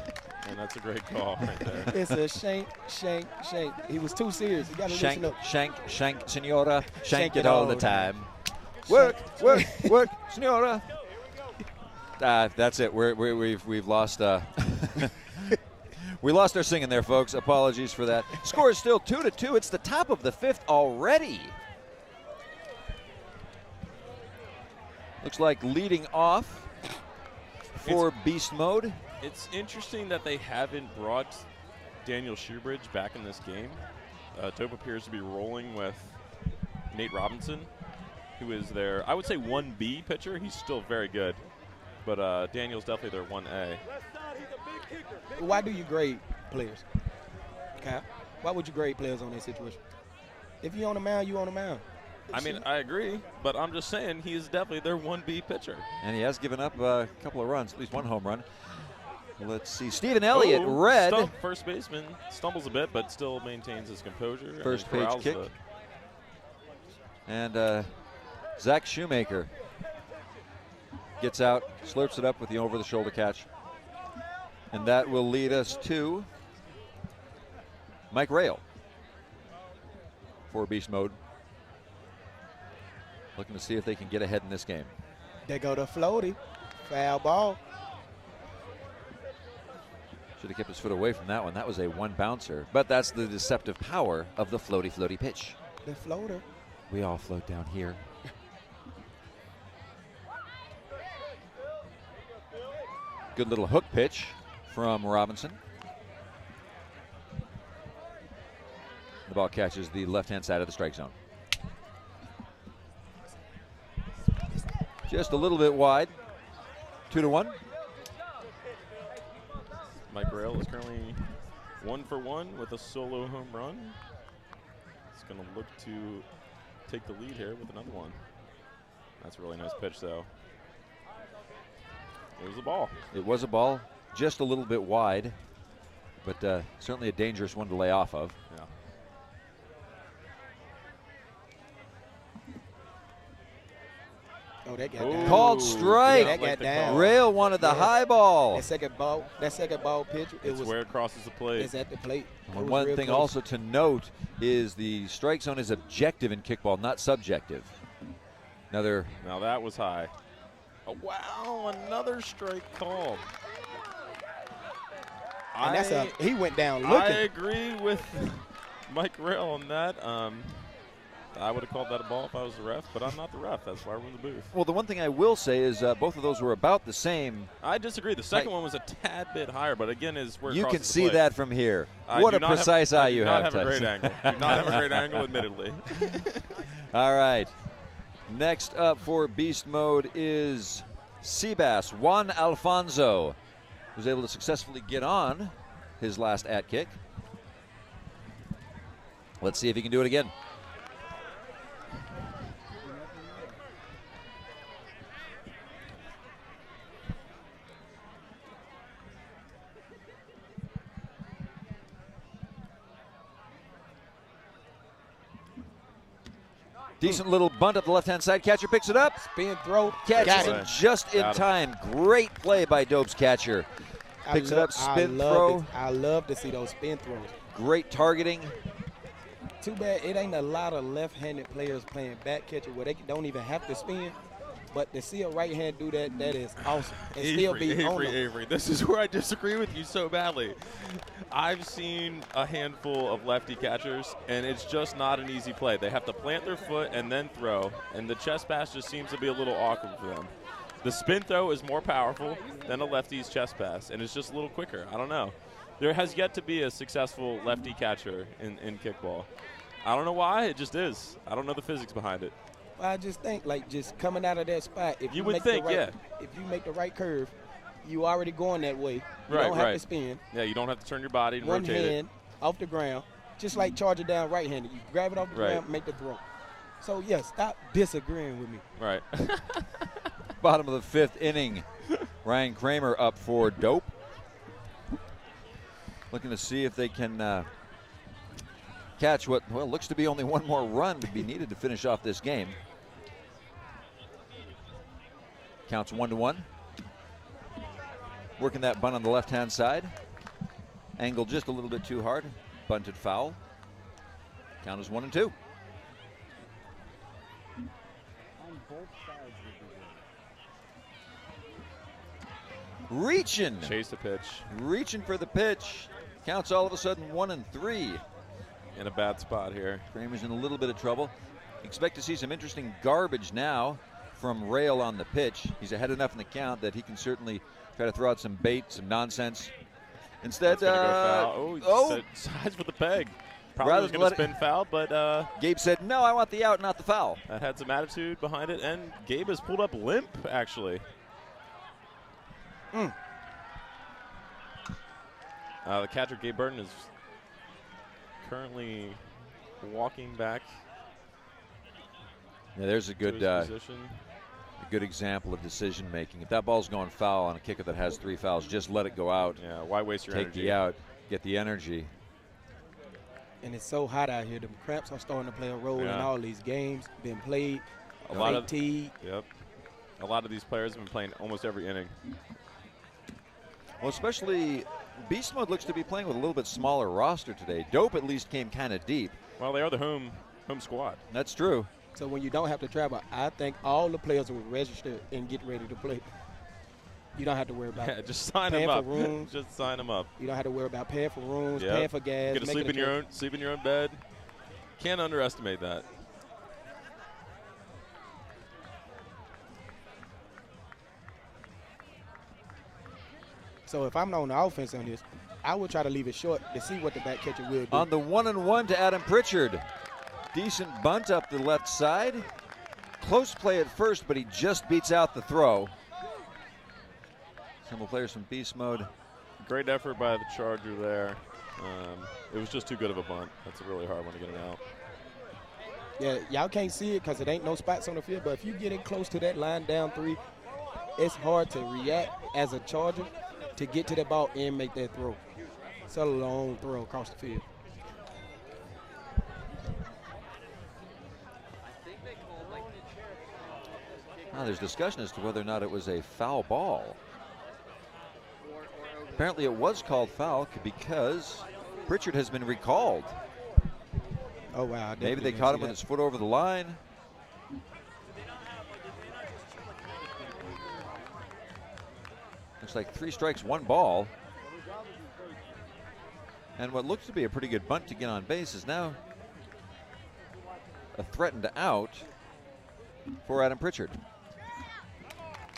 And that's a great call right there. It's a shank, shank, shank. He was too serious. You got to Shank, loosen up. shank, shank, senora. Shank it it all all the the time. Work, work, work, senora. That's it. We've lost. We lost our singing there, folks. Apologies for that. Score is still 2-2. It's the top of the fifth already. Looks like leading off for Beast Mode. It's interesting that they haven't brought Daniel Shoebridge back in this game. Dope appears to be rolling with Nate Robinson, who is their, I would say, 1B pitcher. He's still very good, but Daniel's definitely their 1A. Why do you grade players? Okay. Why would you grade players on that situation? If you're on the mound, you on the mound. I mean, I agree, but I'm just saying he is definitely their 1B pitcher. And he has given up a couple of runs, at least one home run. Let's see. Stephen Elliott, red. First baseman stumbles a bit, but still maintains his composure. First page kick. And Zach Shoemaker gets out, slurps it up with the over-the-shoulder catch. And that will lead us to Mike Rail for Beast Mode. Looking to see if they can get ahead in this game. They go to floaty. Foul ball. Should have kept his foot away from that one. That was a one bouncer. But that's the deceptive power of the floaty pitch. The floater. We all float down here. Good little hook pitch from Robinson. The ball catches the left-hand side of the strike zone. Just a little bit wide. 2-1. Mike Rail is currently 1 for 1 with a solo home run. He's going to look to take the lead here with another one. That's a really nice pitch, though. It was a ball. It was a ball, just a little bit wide, but certainly a dangerous one to lay off of. Yeah. Oh, that got down. Called strike. Yeah, that got down. Rail wanted the high ball. That second ball pitch, It's where it crosses the plate. It's at the plate. One thing close. also to note is the strike zone is objective in kickball, not subjective. Now that was high. Oh, wow, another strike called. And he went down I looking. agree with Mike Rail on that. I would have called that a ball if I was the ref, but I'm not the ref. That's why we're in the booth. Well, the one thing I will say is both of those were about the same. I disagree. The second one was a tad bit higher, but again, is where it You can crosses the see plate. that from here. What a precise eye you have, I do not have a great Tyson. angle. Do not have a great angle, admittedly. All right. Next up for Beast Mode is Seabass Juan Alfonso, who's able to successfully get on his last at kick. Let's see if he can do it again. Decent little bunt up the left-hand side. Catcher picks it up. Spin throw. Catches him just in time. Great play by Dope's catcher. Picks it up, spin throw. I love to see those spin throws. Great targeting. Too bad it ain't a lot of left-handed players playing back catcher where they don't even have to spin. But to see a right hand do that, that is awesome. And still be on them. Avery, this is where I disagree with you so badly. I've seen a handful of lefty catchers, and it's just not an easy play. They have to plant their foot and then throw, and the chest pass just seems to be a little awkward for them. The spin throw is more powerful than a lefty's chest pass, and it's just a little quicker. I don't know. There has yet to be a successful lefty catcher in kickball. I don't know why, it just is. I don't know the physics behind it. I just think, like, just coming out of that spot, if You you would make think, the right, yeah. if you make the right curve, you already going that way. You Right, don't have right. to spin. Yeah, you don't have to turn your body and One rotate hand off the ground, just like charge it down right-handed. You grab it off the Right. ground, make the throw. So, yeah, stop disagreeing with me. it. Right. Bottom of the fifth inning. Ryan Kramer up for Dope. Looking to see if they can catch what, well, looks to be only one more run to be needed to finish off this game. Counts 1-1. Working that bunt on the left-hand side. Angled just a little bit too hard. Bunted foul. Count is 1-2. Reaching. Chase the pitch. Reaching for the pitch. Counts all of a sudden 1-3. In a bad spot here. Kramer's in a little bit of trouble. Expect to see some interesting garbage now from Rail on the pitch. He's ahead enough in the count that he can certainly try to throw out some bait, some nonsense. Instead, That's gonna go foul. Oh, sides with the peg. Probably Rather was than going to let spin foul, but Gabe said, no, I want the out, not the foul. that had some attitude behind it, and Gabe has pulled up limp, actually. The catcher, Gabe Burton, is currently walking back Yeah, there's a to good his position. a good example of decision making. If that ball's going foul on a kicker that has 3 fouls, just let it go out. Yeah, why waste your Take energy? the out, get the energy. And it's so hot out here. The cramps are starting to play a role in Yeah. all these games. Been played. A lot of fatigue. Yep. A lot of these players have been playing almost every inning. Well, especially Beast Mode looks to be playing with a little bit smaller roster today. Dope at least came kind of deep. Well, they are the home squad. That's true. So when you don't have to travel, I think all the players will register and get ready to play. You don't have to worry about Yeah, just sign paying them for up. rooms. Just sign them up. You don't have to worry about paying for rooms, Yep. paying for gas. Get to making sleep in your own bed. Can't underestimate that. So if I'm on the offense on this, I would try to leave it short to see what the back catcher will do. On the 1-1 to Adam Pritchard. Decent bunt up the left side. Close play at first, but he just beats out the throw. Some of the players from Beast Mode. Great effort by the Charger there. It was just too good of a bunt. That's a really hard one to get it out. Yeah, y'all can't see it because it ain't no spots on the field, but if you get in close to that line down 3, it's hard to react as a Charger to get to the ball and make that throw. It's a long throw across the field. Now there's discussion as to whether or not it was a foul ball. Apparently it was called foul because Pritchard has been recalled. Oh, wow. I Maybe definitely they didn't caught see him with that. his foot over the line. Looks like 3 strikes, 1 ball. And what looks to be a pretty good bunt to get on base is now a threatened out for Adam Pritchard.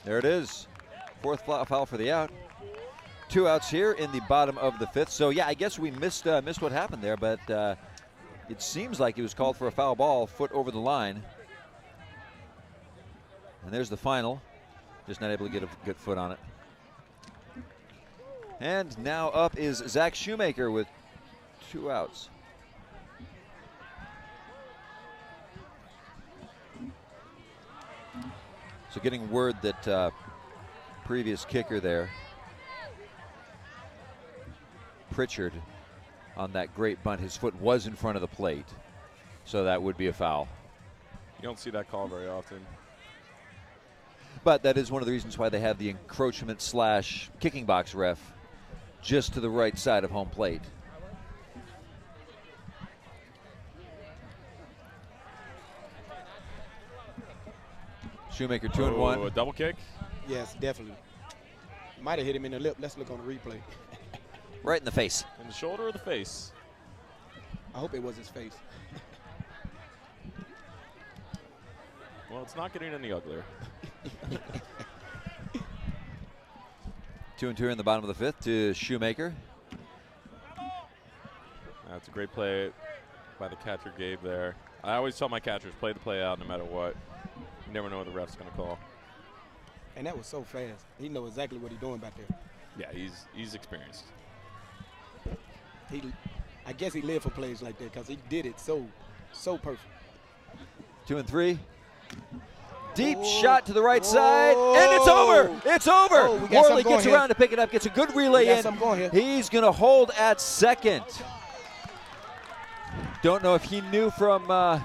There it is. Fourth foul for the out. 2 outs here in the bottom of the 5th. So, yeah, I guess we missed what happened there, but it seems like it was called for a foul ball, foot over the line. And there's the final. Just not able to get a good foot on it. And now up is Zach Shoemaker with 2 outs. So getting word that previous kicker there, Pritchard, on that great bunt, his foot was in front of the plate. So that would be a foul. You don't see that call very often. But that is one of the reasons why they have the encroachment / kicking box ref just to the right side of home plate. Shoemaker 2-1. A double kick? Yes, definitely. Might have hit him in the lip. Let's look on the replay. Right in the face. In the shoulder or the face? I hope it was his face. Well, it's not getting any uglier. 2-2 in the bottom of the 5th to Shoemaker. That's a great play by the catcher, Gabe, there. I always tell my catchers, play the play out no matter what. You never know what the ref's going to call. And that was so fast. He knows exactly what he's doing back there. Yeah, he's experienced. I guess he lived for plays like that because he did it so perfect. 2-3. Deep shot to the right side, and it's over. It's over. Worley gets around to pick it up, gets a good relay in. He's going to hold at second. Don't know if he knew from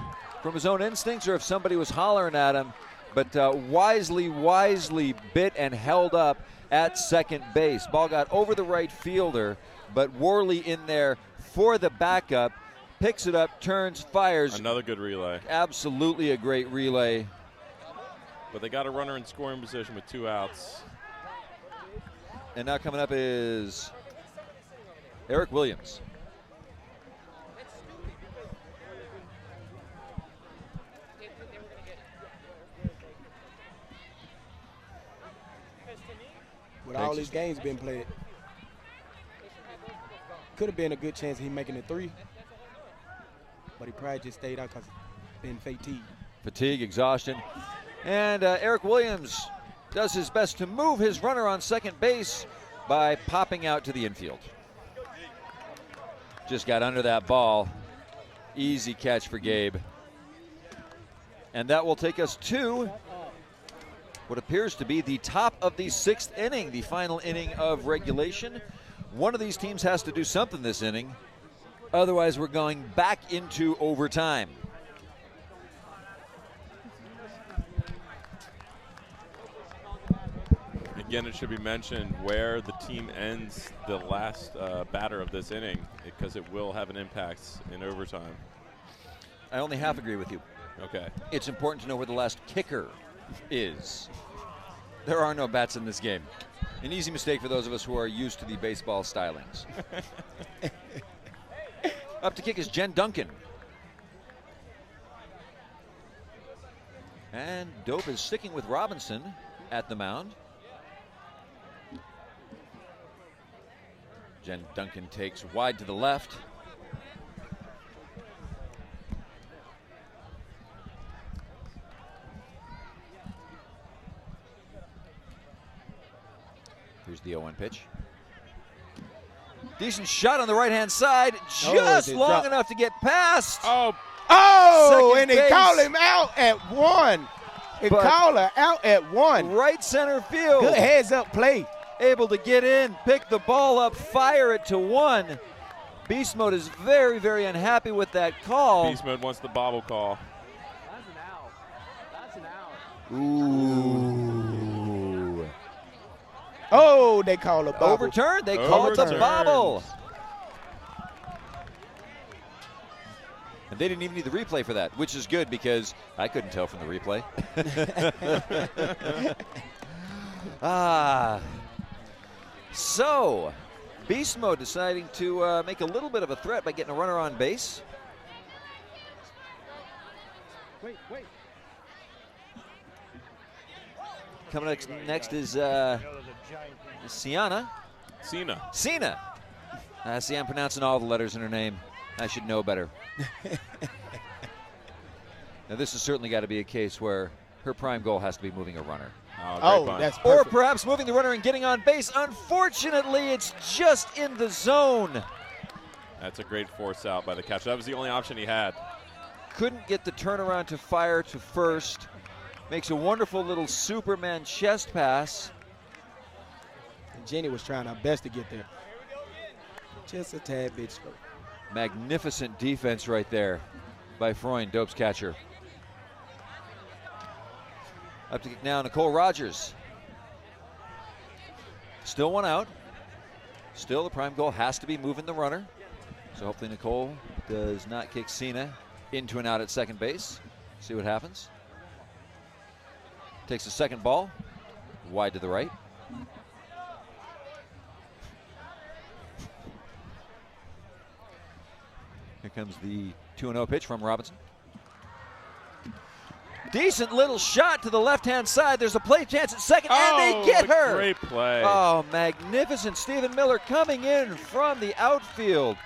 his own instincts or if somebody was hollering at him, but wisely bit and held up at second base. Ball got over the right fielder, but Worley in there for the backup, picks it up, turns, fires. Another good relay. Absolutely a great relay. But they got a runner in scoring position with 2 outs. And now coming up is Eric Williams. With all these games being played, could have been a good chance of him making it 3. But he probably just stayed out because been fatigued. Fatigue, exhaustion. And Eric Williams does his best to move his runner on second base by popping out to the infield. Just got under that ball. Easy catch for Gabe. And that will take us to what appears to be the top of the 6th inning, the final inning of regulation. One of these teams has to do something this inning. Otherwise, we're going back into overtime. Again, it should be mentioned where the team ends the last batter of this inning, because it will have an impact in overtime. I only half agree with you. Okay. It's important to know where the last kicker is. There are no bats in this game. An easy mistake for those of us who are used to the baseball stylings. Up to kick is Jen Duncan. And Dope is sticking with Robinson at the mound. Jen Duncan takes wide to the left. Here's the 0-1 pitch. Decent shot on the right-hand side, just long enough to get past. Oh, and they call him out at 1. They call her out at 1. Right center field. Good heads-up play. Able to get in, pick the ball up, fire it to 1. Beastmode is very, very unhappy with that call. Beastmode wants the bobble call. That's an out. That's an out. Ooh. Oh, they call a bobble. Overturned. They call it the bobble. And they didn't even need the replay for that, which is good because I couldn't tell from the replay. So, Beastmode deciding to make a little bit of a threat by getting a runner on base. Wait. Coming next is Sienna. Cena. See, I'm pronouncing all the letters in her name. I should know better. Now, this has certainly got to be a case where her prime goal has to be moving a runner. Oh, great that's bunt. Or perfect. perhaps moving the runner and getting on base. Unfortunately, it's just in the zone. That's a great force out by the catcher. That was the only option he had. Couldn't get the turnaround to fire to first. Makes a wonderful little Superman chest pass. And Jenny was trying her best to get there. Just a tad bit slow. Magnificent defense right there by Freund, Dope's catcher. Up to kick now, Nicole Rogers. Still one out. Still, the prime goal has to be moving the runner. So hopefully Nicole does not kick Cena into an out at second base. See what happens. Takes the second ball, wide to the right. Here comes the 2-0 pitch from Robinson. Decent little shot to the left-hand side. There's a play chance at second, and they get her. Great play. Oh, magnificent. Stephen Miller coming in from the outfield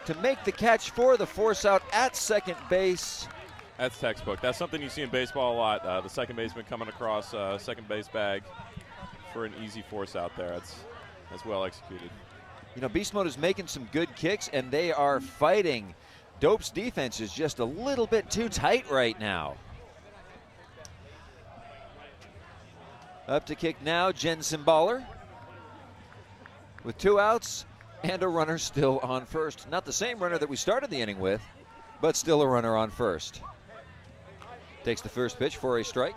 to make the catch for the force out at second base. That's textbook. That's something you see in baseball a lot. The second baseman coming across second base bag for an easy force out there. That's well executed. You know, Beastmode is making some good kicks, and they are fighting. Dope's defense is just a little bit too tight right now. Up to kick now, Jen Simballer. With 2 outs and a runner still on first. Not the same runner that we started the inning with, but still a runner on first. Takes the first pitch for a strike.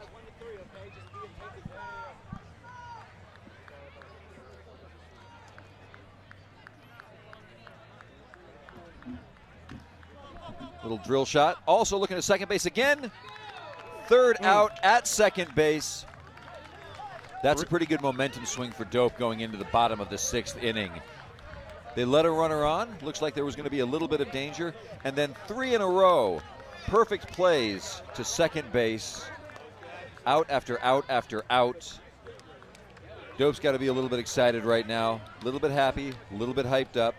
Little drill shot. Also looking at second base again. Third out at second base. That's a pretty good momentum swing for Dope going into the bottom of the 6th inning. They let a runner on. Looks like there was going to be a little bit of danger. And then 3 in a row. Perfect plays to second base. Out after out after out. Dope's got to be a little bit excited right now. A little bit happy, a little bit hyped up.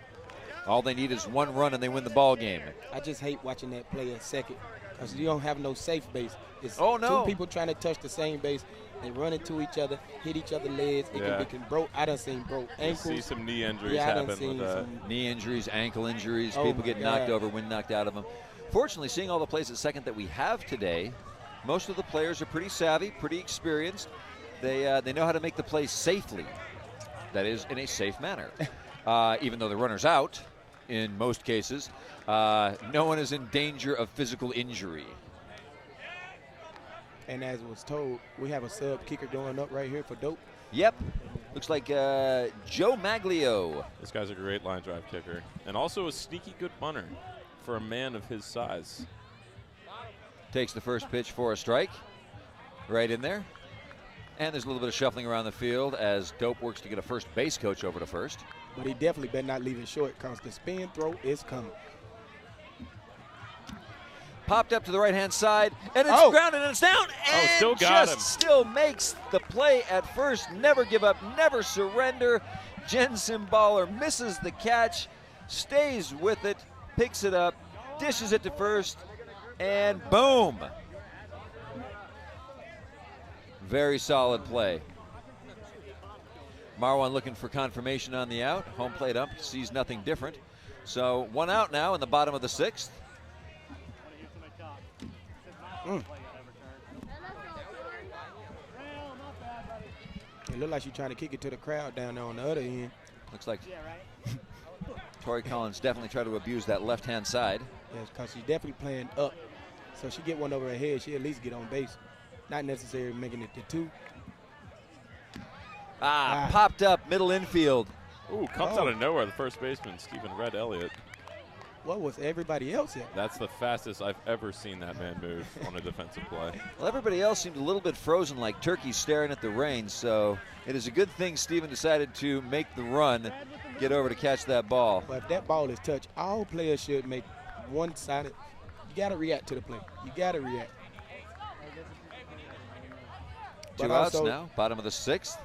All they need is 1 run and they win the ball game. I just hate watching that play at second because you don't have no safe base. It's Oh, no. 2 people trying to touch the same base. They run into each other, hit each other's legs. It Yeah. can be broke. I done seen broke You ankles. see some knee injuries Yeah, I done happen seen with that. some. Knee injuries, ankle injuries, Oh people my get knocked God. over, wind knocked out of them. Fortunately, seeing all the plays at second that we have today, most of the players are pretty savvy, pretty experienced. They know how to make the play safely. That is, in a safe manner. Even though the runner's out, in most cases, no one is in danger of physical injury. And as was told, we have a sub kicker going up right here for Dope. Yep. Looks like Joe Maglio. This guy's a great line drive kicker. And also a sneaky good bunter for a man of his size. Takes the first pitch for a strike. Right in there. And there's a little bit of shuffling around the field as Dope works to get a first base coach over to first. But he definitely better not leave it short because the spin throw is coming. Popped up to the right-hand side, and it's grounded, and it's down, and still got just him. still makes the play at first. Never give up, never surrender. Jen Simballer misses the catch, stays with it, picks it up, dishes it to first, and boom. Very solid play. Marwan looking for confirmation on the out. Home plate ump sees nothing different. So 1 out now in the bottom of the 6th. It looked like she's trying to kick it to the crowd down there on the other end. Looks like Tori Collins definitely tried to abuse that left-hand side. Yes, because she's definitely playing up. So she get one over her head, she at least get on base. Not necessarily making it to 2. Popped up middle infield. Ooh, comes out of nowhere. The first baseman, Stephen Red Elliott. What was everybody else at? That's the fastest I've ever seen that man move on a defensive play. Well, everybody else seemed a little bit frozen like turkeys staring at the rain, so it is a good thing Steven decided to make the run get over to catch that ball. But if that ball is touched, all players should make one-sided. You got to react to the play. You got to react. Two outs now, bottom of the 6th.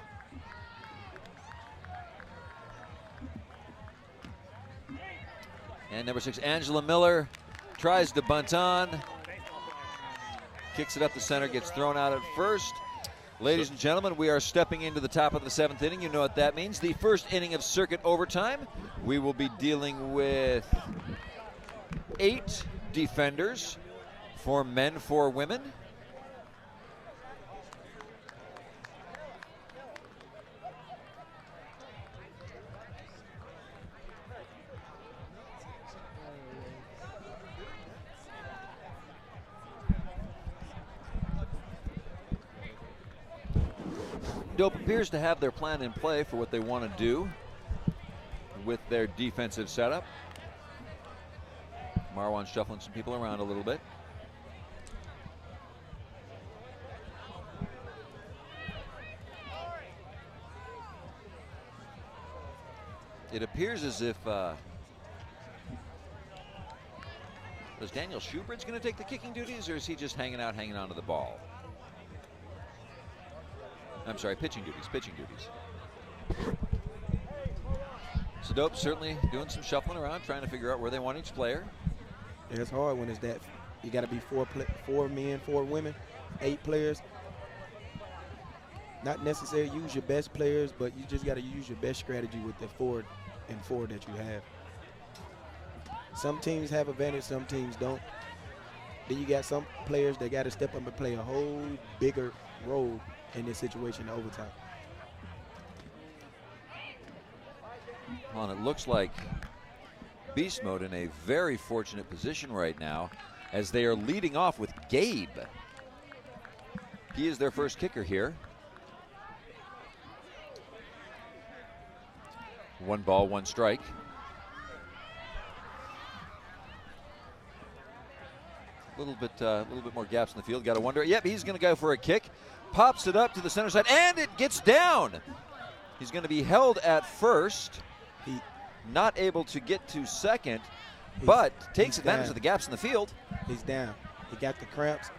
And number 6, Angela Miller, tries to bunt on. Kicks it up the center, gets thrown out at first. Ladies and gentlemen, we are stepping into the top of the 7th inning. You know what that means. The first inning of circuit overtime. We will be dealing with 8 defenders, 4 men, 4 women. Dope appears to have their plan in play for what they want to do with their defensive setup. Marwan's shuffling some people around a little bit. It appears as if is Daniel Shoebridge going to take the kicking duties, or is he just hanging on to the ball? I'm sorry, pitching duties. So Dope certainly doing some shuffling around, trying to figure out where they want each player. Yeah, it's hard when it's that. You got to be 4 men, 4 women, 8 players. Not necessarily use your best players, but you just got to use your best strategy with the 4 and 4 that you have. Some teams have advantage, some teams don't. Then you got some players that got to step up and play a whole bigger role in this situation in overtime. Well, and it looks like Beastmode in a very fortunate position right now as they are leading off with Gabe. He is their first kicker here. 1 ball, 1 strike. A little bit more gaps in the field. Got to wonder. Yep, he's going to go for a kick. Pops it up to the center side, and it gets down. He's going to be held at first. Not able to get to second, but takes advantage of the gaps in the field. He's down. He got the cramps.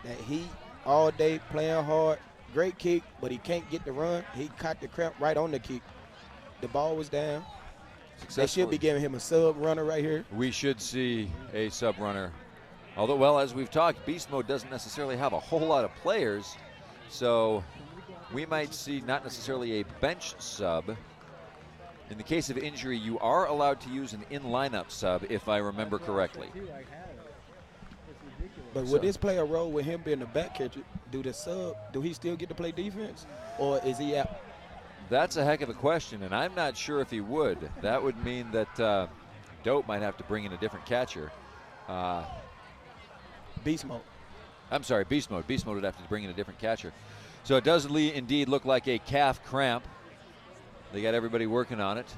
That heat all day, playing hard. Great kick, but he can't get the run. He caught the cramp right on the kick. The ball was down. They should be giving him a sub runner right here. We should see a sub runner. Although, well, as we've talked, Beast Mode doesn't necessarily have a whole lot of players, so we might see not necessarily a bench sub. In the case of injury, you are allowed to use an in-lineup sub, if I remember correctly. But would this play a role with him being the back catcher? Do he still get to play defense, or is he out? That's a heck of a question, and I'm not sure if he would. That would mean that Dope might have to bring in a different catcher. Beast Mode. I'm sorry, Beast Mode. Beast Mode would have to bring in a different catcher. So it does indeed look like a calf cramp. They got everybody working on it,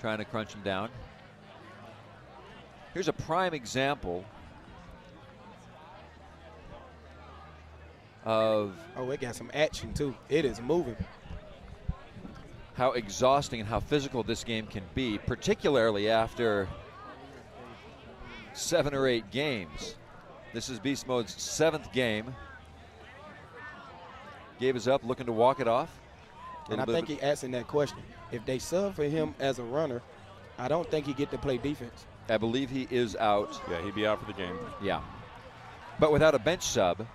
trying to crunch him down. Here's a prime example of... Oh, it got some action, too. It is moving. How exhausting and how physical this game can be, particularly after 7 or 8 games. This is Beast Mode's 7th game. Gabe is up, looking to walk it off. And I think he asking that question. If they sub for him as a runner, I don't think he get to play defense. I believe he is out. Yeah, he'd be out for the game. Yeah. But without a bench sub,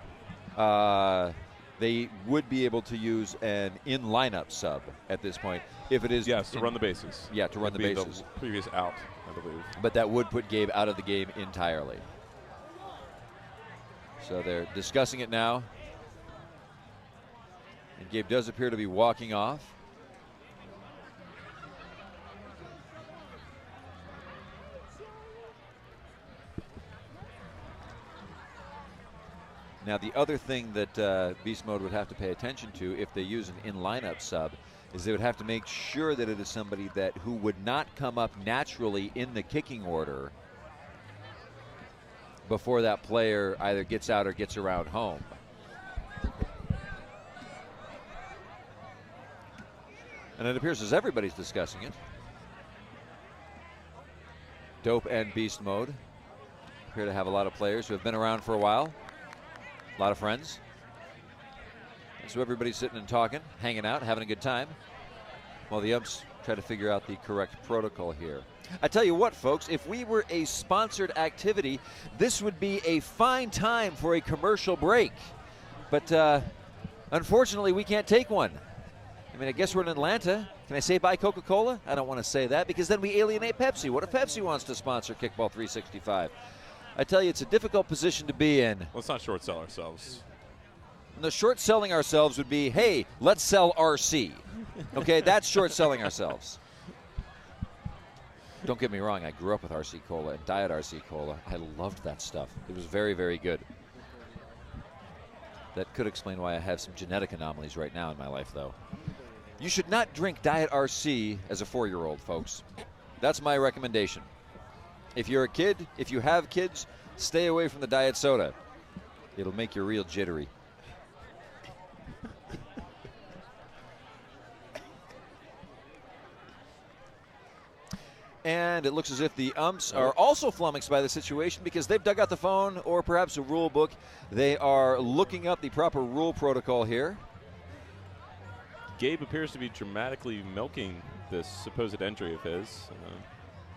they would be able to use an in-lineup sub at this point. If it is... Yes, to run the bases. Yeah, to run the bases. The previous out, I believe. But that would put Gabe out of the game entirely. So they're discussing it now. And Gabe does appear to be walking off. Now, the other thing that Beast Mode would have to pay attention to if they use an in-lineup sub is they would have to make sure that it is somebody who would not come up naturally in the kicking order before that player either gets out or gets around home. And it appears as everybody's discussing it. Dope and Beast Mode appear to have a lot of players who have been around for a while. A lot of friends. And so everybody's sitting and talking, hanging out, having a good time, while the umps try to figure out the correct protocol here. I tell you what, folks, if we were a sponsored activity, this would be a fine time for a commercial break. But unfortunately, we can't take one. I mean, I guess we're in Atlanta. Can I say bye Coca-Cola? I don't want to say that because then we alienate Pepsi. What if Pepsi wants to sponsor Kickball 365? I tell you, it's a difficult position to be in. Let's not short sell ourselves. And the short selling ourselves would be, hey, let's sell RC. Okay, that's short selling ourselves. Don't get me wrong, I grew up with RC Cola and Diet RC Cola. I loved that stuff. It was very, very good. That could explain why I have some genetic anomalies right now in my life, though. You should not drink Diet RC as a 4-year-old, folks. That's my recommendation. If you're a kid, if you have kids, stay away from the diet soda. It'll make you real jittery. And it looks as if the umps are also flummoxed by the situation because they've dug out the phone or perhaps a rule book. They are looking up the proper rule protocol here. Gabe appears to be dramatically milking this supposed entry of his.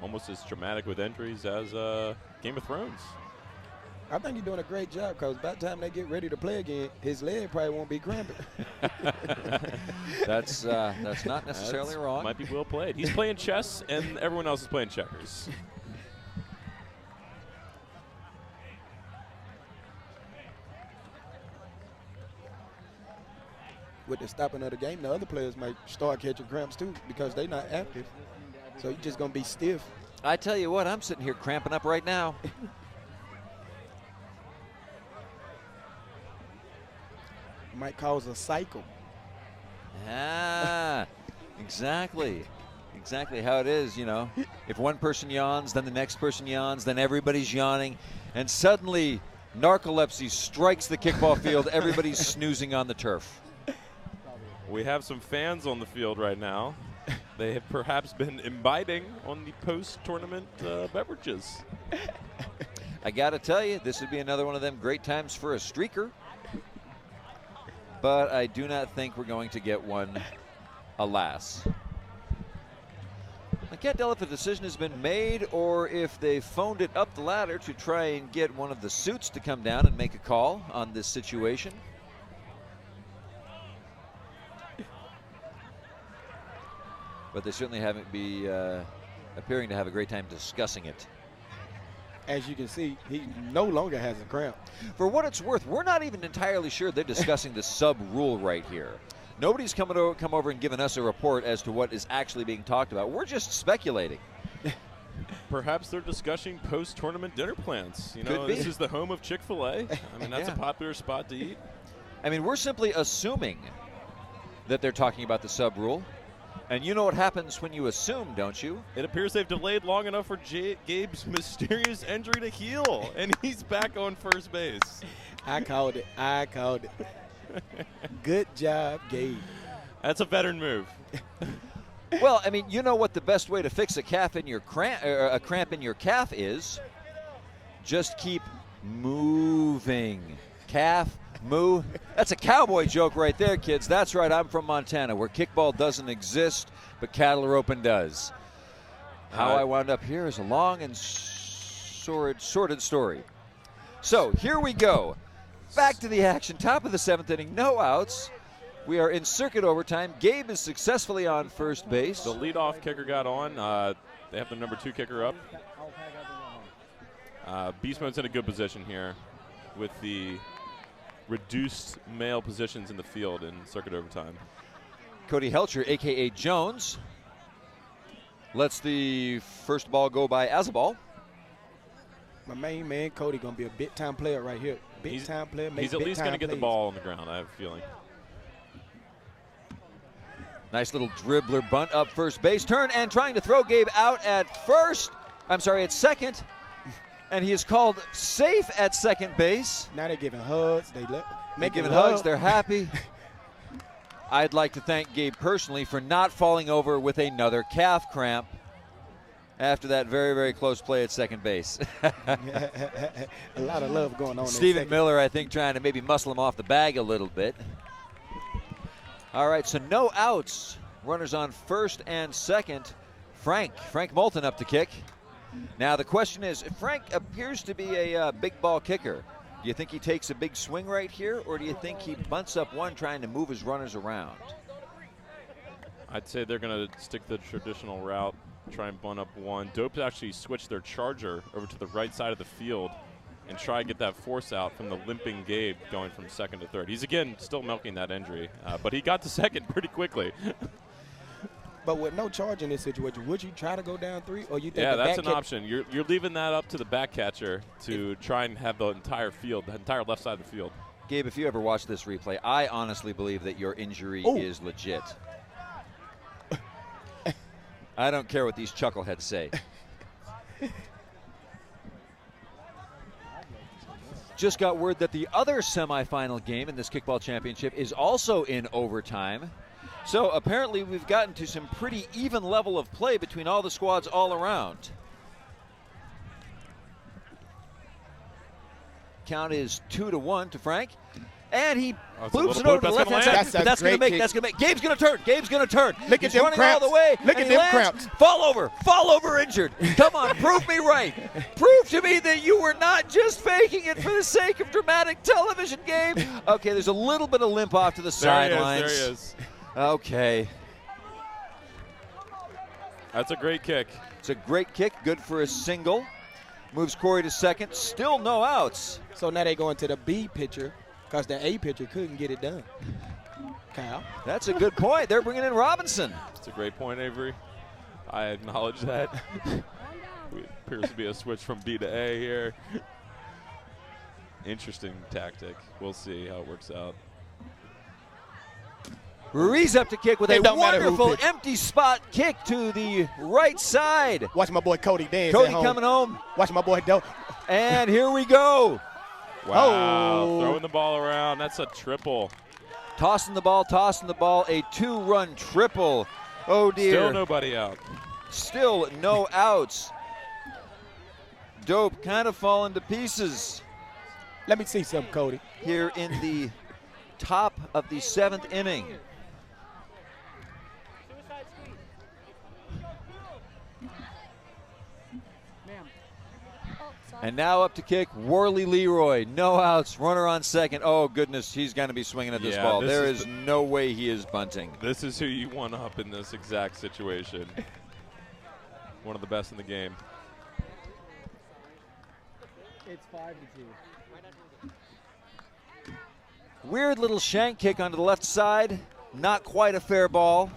Almost as dramatic with entries as Game of Thrones. I think he's doing a great job because by the time they get ready to play again, his leg probably won't be cramping. That's not necessarily wrong. Might be well played. He's playing chess, and everyone else is playing checkers. With the stopping of the game, the other players might start catching cramps too because they're not active. So you're just going to be stiff. I tell you what, I'm sitting here cramping up right now. Might cause a cycle. Ah, exactly. Exactly how it is, you know. If one person yawns, then the next person yawns, then everybody's yawning, and suddenly narcolepsy strikes the kickball field. Everybody's snoozing on the turf. We have some fans on the field right now. They have perhaps been imbibing on the post-tournament beverages. I got to tell you, this would be another one of them great times for a streaker. But I do not think we're going to get one, alas. I can't tell if a decision has been made or if they phoned it up the ladder to try and get one of the suits to come down and make a call on this situation. But they certainly haven't appearing to have a great time discussing it. As you can see, he no longer has a cramp. For what it's worth, we're not even entirely sure they're discussing the sub rule right here. Nobody's come over and given us a report as to what is actually being talked about. We're just speculating. Perhaps they're discussing post-tournament dinner plans. You know, Could be. This is the home of Chick-fil-A. I mean, that's Yeah. a popular spot to eat. I mean, we're simply assuming that they're talking about the sub rule. And you know what happens when you assume, don't you? It appears they've delayed long enough for Gabe's mysterious injury to heal, and he's back on first base. I called it. I called it. Good job, Gabe. That's a veteran move. Well, I mean, you know what the best way to fix a cramp in your calf is? Just keep moving. Calf, move. That's a cowboy joke right there, kids. That's right, I'm from Montana, where kickball doesn't exist, but cattle roping does. How I wound up here is a long and sordid story. So here we go. Back to the action. Top of the 7th inning, no outs. We are in circuit overtime. Gabe is successfully on first base. The leadoff kicker got on. They have the number 2 kicker up. Beastmode's in a good position here with the reduced male positions in the field in circuit overtime. Cody Helcher, a.k.a. Jones, lets the first ball go by as a ball. My main man, Cody, going to be a big-time player right here. Big-time player. He's at least going to get the ball on the ground, I have a feeling. Nice little dribbler bunt up first base. Turn and trying to throw Gabe out at second. And he is called safe at second base. Now they're giving hugs. They're giving hugs. They're happy. I'd like to thank Gabe personally for not falling over with another calf cramp after that very, very close play at second base. A lot of love going on. Stephen Miller, I think, trying to maybe muscle him off the bag a little bit. All right, so no outs. Runners on first and second. Frank Moulton up to kick. Now the question is, Frank appears to be a big ball kicker. Do you think he takes a big swing right here, or do you think he bunts up one trying to move his runners around? I'd say they're going to stick the traditional route, try and bunt up one. Dope's actually switched their charger over to the right side of the field and try and get that force out from the limping Gabe going from second to third. He's, again, still milking that injury, but he got to second pretty quickly. But with no charge in this situation, would you try to go down 3, or you think? Yeah, that's an option. You're leaving that up to the back catcher to try and have the entire field, the entire left side of the field. Gabe, if you ever watch this replay, I honestly believe that your injury is legit. I don't care what these chuckleheads say. Just got word that the other semifinal game in this kickball championship is also in overtime. So apparently we've gotten to some pretty even level of play between all the squads all around. Count is 2-1 to Frank. And he boops it over to the left-hand side. That's going to make. Gabe's going to turn. Look at them running cramps. All the way. Look at them cramps. Fall over injured. Come on, prove me right. Prove to me that you were not just faking it for the sake of dramatic television, Gabe. Okay, there's a little bit of limp off to the sidelines. There he is. Okay. That's a great kick. It's a great kick, good for a single. Moves Corey to second, still no outs. So now they go into the B pitcher because the A pitcher couldn't get it done. Kyle? That's a good point. They're bringing in Robinson. That's a great point, Avery. I acknowledge that. It appears to be a switch from B to A here. Interesting tactic. We'll see how it works out. Ruiz up to kick with a wonderful empty spot kick to the right side. Watch my boy Cody dance. Cody coming home. Watch my boy Dope. And here we go. Wow, throwing the ball around. That's a triple. Tossing the ball, a 2-run triple. Oh, dear. Still nobody out. Still no outs. Dope kind of falling to pieces. Let me see something, Cody. Here in the top of the 7th inning. And now up to kick, Worley Leroy. No outs, runner on second. Oh, goodness, he's going to be swinging at this ball. There is no way he is bunting. This is who you want up in this exact situation. One of the best in the game. It's 5-2. Weird little shank kick onto the left side. Not quite a fair ball.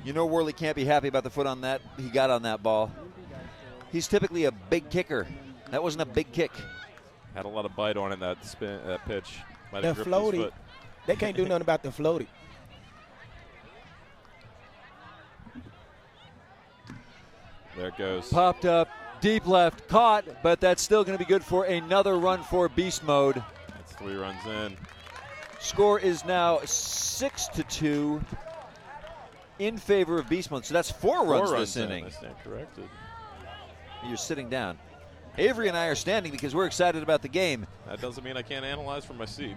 You know Worley can't be happy about the foot on that. He got on that ball. He's typically a big kicker. That wasn't a big kick. Had a lot of bite on it, that pitch. Might the have gripped his floaty. foot. They can't do nothing about the floaty. There it goes. Popped up, deep left, caught, but that's still going to be good for another run for Beast Mode. That's 3 runs in. Score is now 6-2 in favor of Beast Mode. So that's 4 runs this inning. I stand corrected. You're sitting down. Avery and I are standing because we're excited about the game. That doesn't mean I can't analyze from my seat.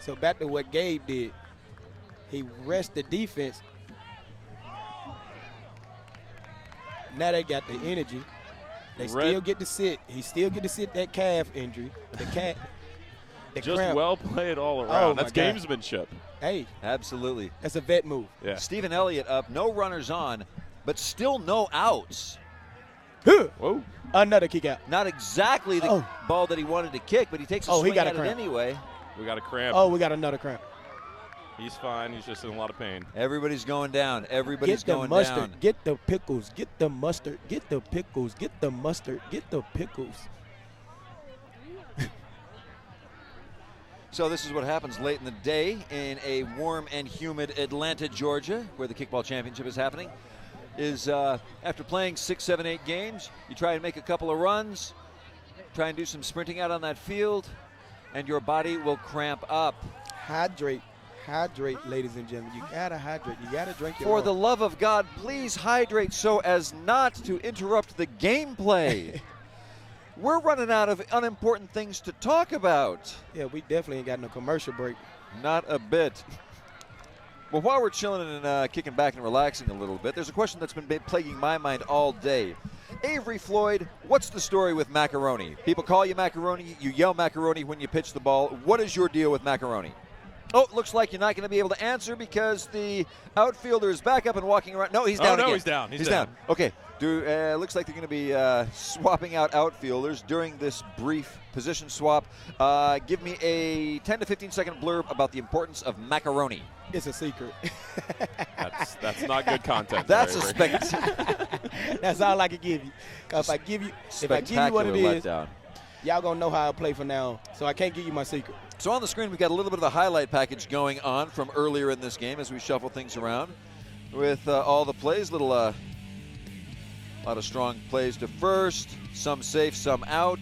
So back to what Gabe did. He rested the defense. Now they got the energy. They still get to sit. He still get to sit that calf injury. The Just cramp. well played all around. Oh, That's gamesmanship. Hey, Absolutely. that's a vet move. Yeah. Stephen Elliott up, no runners on, but still no outs. Whoa. Another kick out. Not exactly the ball that he wanted to kick, but he takes a swing at it anyway. We got a cramp. Oh, we got another cramp. He's fine. He's just in a lot of pain. Everybody's going down. Everybody's Get the going mustard. down. Get the pickles. Get the mustard. Get the pickles. Get the mustard. Get the pickles. So this is what happens late in the day in a warm and humid Atlanta, Georgia, where the kickball championship is happening. Is after playing 6, 7, 8 games, you try and make a couple of runs, try and do some sprinting out on that field, and your body will cramp up. Hydrate. Hydrate, ladies and gentlemen. You gotta hydrate. You gotta drink your For water. the love of God, please hydrate so as not to interrupt the gameplay. We're running out of unimportant things to talk about. Yeah, we definitely ain't got no commercial break. Not a bit. Well, while we're chilling and kicking back and relaxing a little bit, there's a question that's been plaguing my mind all day. Avery Floyd, what's the story with macaroni? People call you macaroni. You yell macaroni when you pitch the ball. What is your deal with macaroni? Oh, it looks like you're not going to be able to answer because the outfielder is back up and walking around. No, he's down again. He's down. He's down. Okay. Looks like they're going to be swapping out outfielders during this brief position swap. Give me a 10 to 15 second blurb about the importance of macaroni. It's a secret. That's not good content. That's a spectacular. That's all I can give you. 'Cause if I give you what it is, letdown. y'all gonna know how I play from now on. So I can't give you my secret. So on the screen, we've got a little bit of a highlight package going on from earlier in this game as we shuffle things around with all the plays. A lot of strong plays to first, some safe, some out.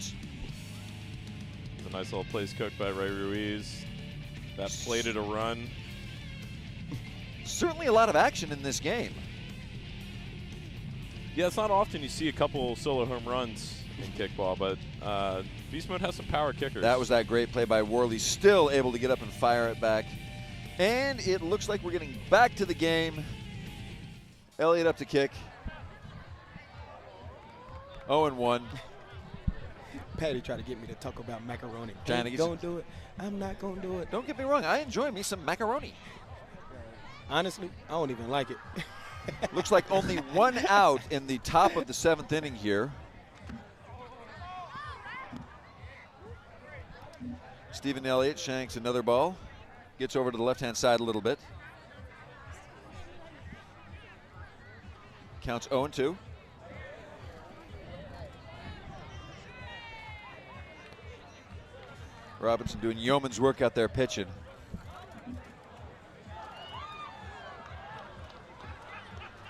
A nice little place cooked by Ray Ruiz. That plated a run. Certainly a lot of action in this game. Yeah, it's not often you see a couple solo home runs in kickball, but Beastmode has some power kickers. That was that great play by Worley, still able to get up and fire it back. And it looks like we're getting back to the game. Elliott up to kick. 0-1. Patty tried to get me to talk about macaroni. Trying to get Don't do it. I'm not gonna do it. Don't get me wrong, I enjoy me some macaroni. Honestly, I don't even like it. Looks like only one out in the top of the 7th inning here. Stephen Elliott shanks another ball. Gets over to the left-hand side a little bit. Counts 0-2. Robinson doing yeoman's work out there pitching.